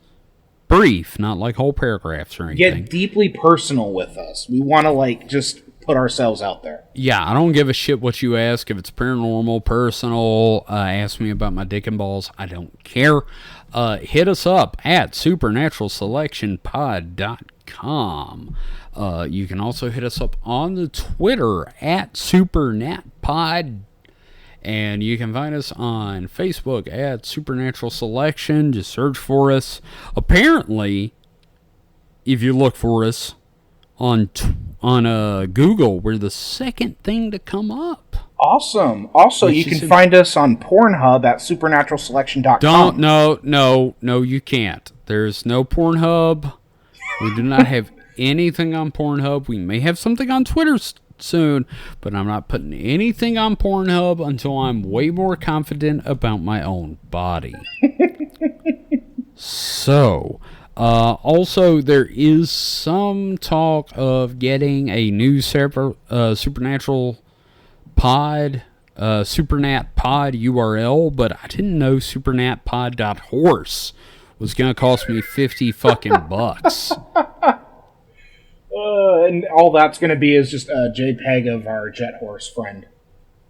brief, not like whole paragraphs or anything. Get deeply personal with us. We want to, like, just put ourselves out there. Yeah, I don't give a shit what you ask. If it's paranormal, personal, ask me about my dick and balls, I don't care. Hit us up at supernaturalselectionpod.com. You can also hit us up on the Twitter at supernatpod. And you can find us on Facebook at Supernatural Selection. Just search for us. Apparently, if you look for us on Google, we're the second thing to come up. Awesome. Also, you can find us on Pornhub at supernaturalselection.com. No, you can't. There's no Pornhub. We do not have anything on Pornhub. We may have something on Twitter soon, but I'm not putting anything on Pornhub until I'm way more confident about my own body. So, also there is some talk of getting a new Supernatural pod, Supernat pod URL, but I didn't know supernatpod.horse was going to cost me 50 fucking bucks. And all that's going to be is just a JPEG of our jet horse friend.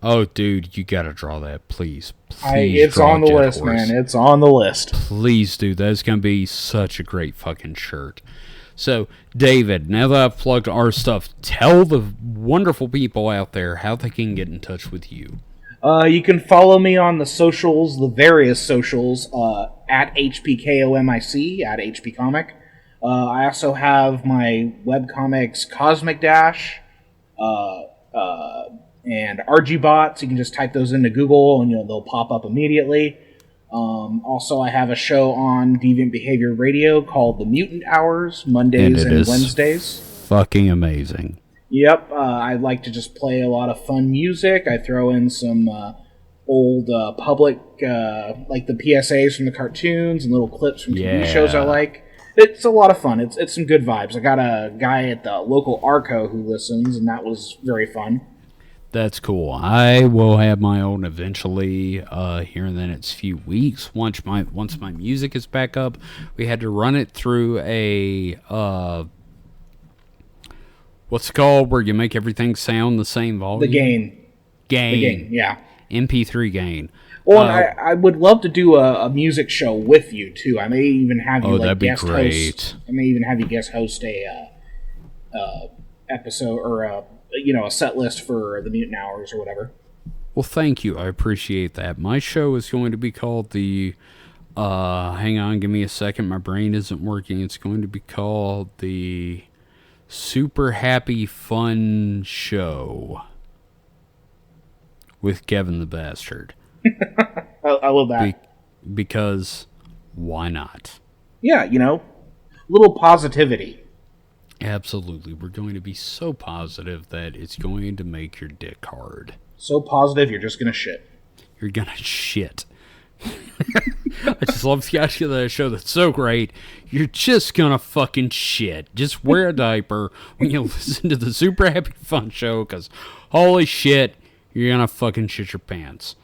Oh, dude, you got to draw that, please. It's on the list, man. It's on the list. Please, dude. That's going to be such a great fucking shirt. So, David, now that I've plugged our stuff, tell the wonderful people out there how they can get in touch with you. You can follow me on the socials, the various socials, at HPKOMIC, at HPComic. I also have my webcomics Cosmic Dash and RGBots. You can just type those into Google and they'll pop up immediately. Also, I have a show on Deviant Behavior Radio called The Mutant Hours, Mondays and Wednesdays. Fucking amazing. Yep, I like to just play a lot of fun music. I throw in some old public, like the PSAs from the cartoons and little clips from TV shows I like. It's a lot of fun. It's some good vibes. I got a guy at the local Arco who listens, and that was very fun. That's cool. I will have my own eventually here in the next few weeks. Once my music is back up, we had to run it through a what's it called where you make everything sound the same volume? The gain. The gain, yeah. MP3 gain. Well, I would love to do a music show with you too. I may even have you guest host. I may even have you guest host a episode or a set list for the Mutant Hours or whatever. Well, thank you. I appreciate that. My show is going to be called the. Hang on, give me a second. My brain isn't working. It's going to be called the Super Happy Fun Show with Kevin the Bastard. I love that. Because why not? Yeah, little positivity. Absolutely. We're going to be so positive that it's going to make your dick hard. So positive, you're just going to shit. You're going to shit. I just love the idea of that show that's so great. You're just going to fucking shit. Just wear a diaper when you listen to the Super Happy Fun Show because holy shit, you're going to fucking shit your pants.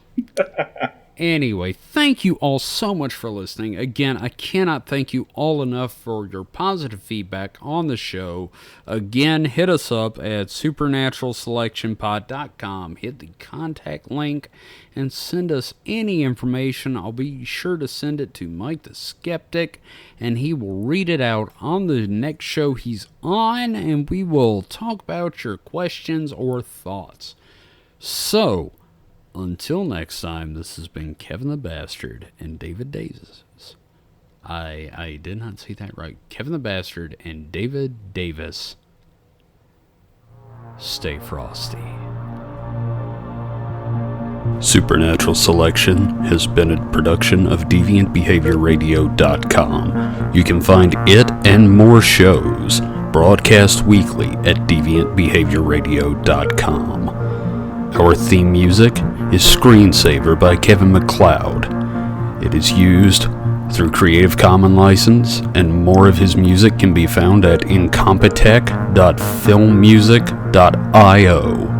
Anyway, thank you all so much for listening. Again, I cannot thank you all enough for your positive feedback on the show. Again, hit us up at supernaturalselectionpod.com. Hit the contact link and send us any information. I'll be sure to send it to Mike the Skeptic, and he will read it out on the next show he's on, and we will talk about your questions or thoughts. So, until next time, this has been Kevin the Bastard and David Daisies I did not say that right. Kevin the Bastard and David Davis. Stay frosty. Supernatural Selection has been a production of DeviantBehaviorRadio.com. You can find it and more shows broadcast weekly at DeviantBehaviorRadio.com. Our theme music is Screensaver by Kevin MacLeod. It is used through Creative Commons license, and more of his music can be found at incompetech.filmmusic.io.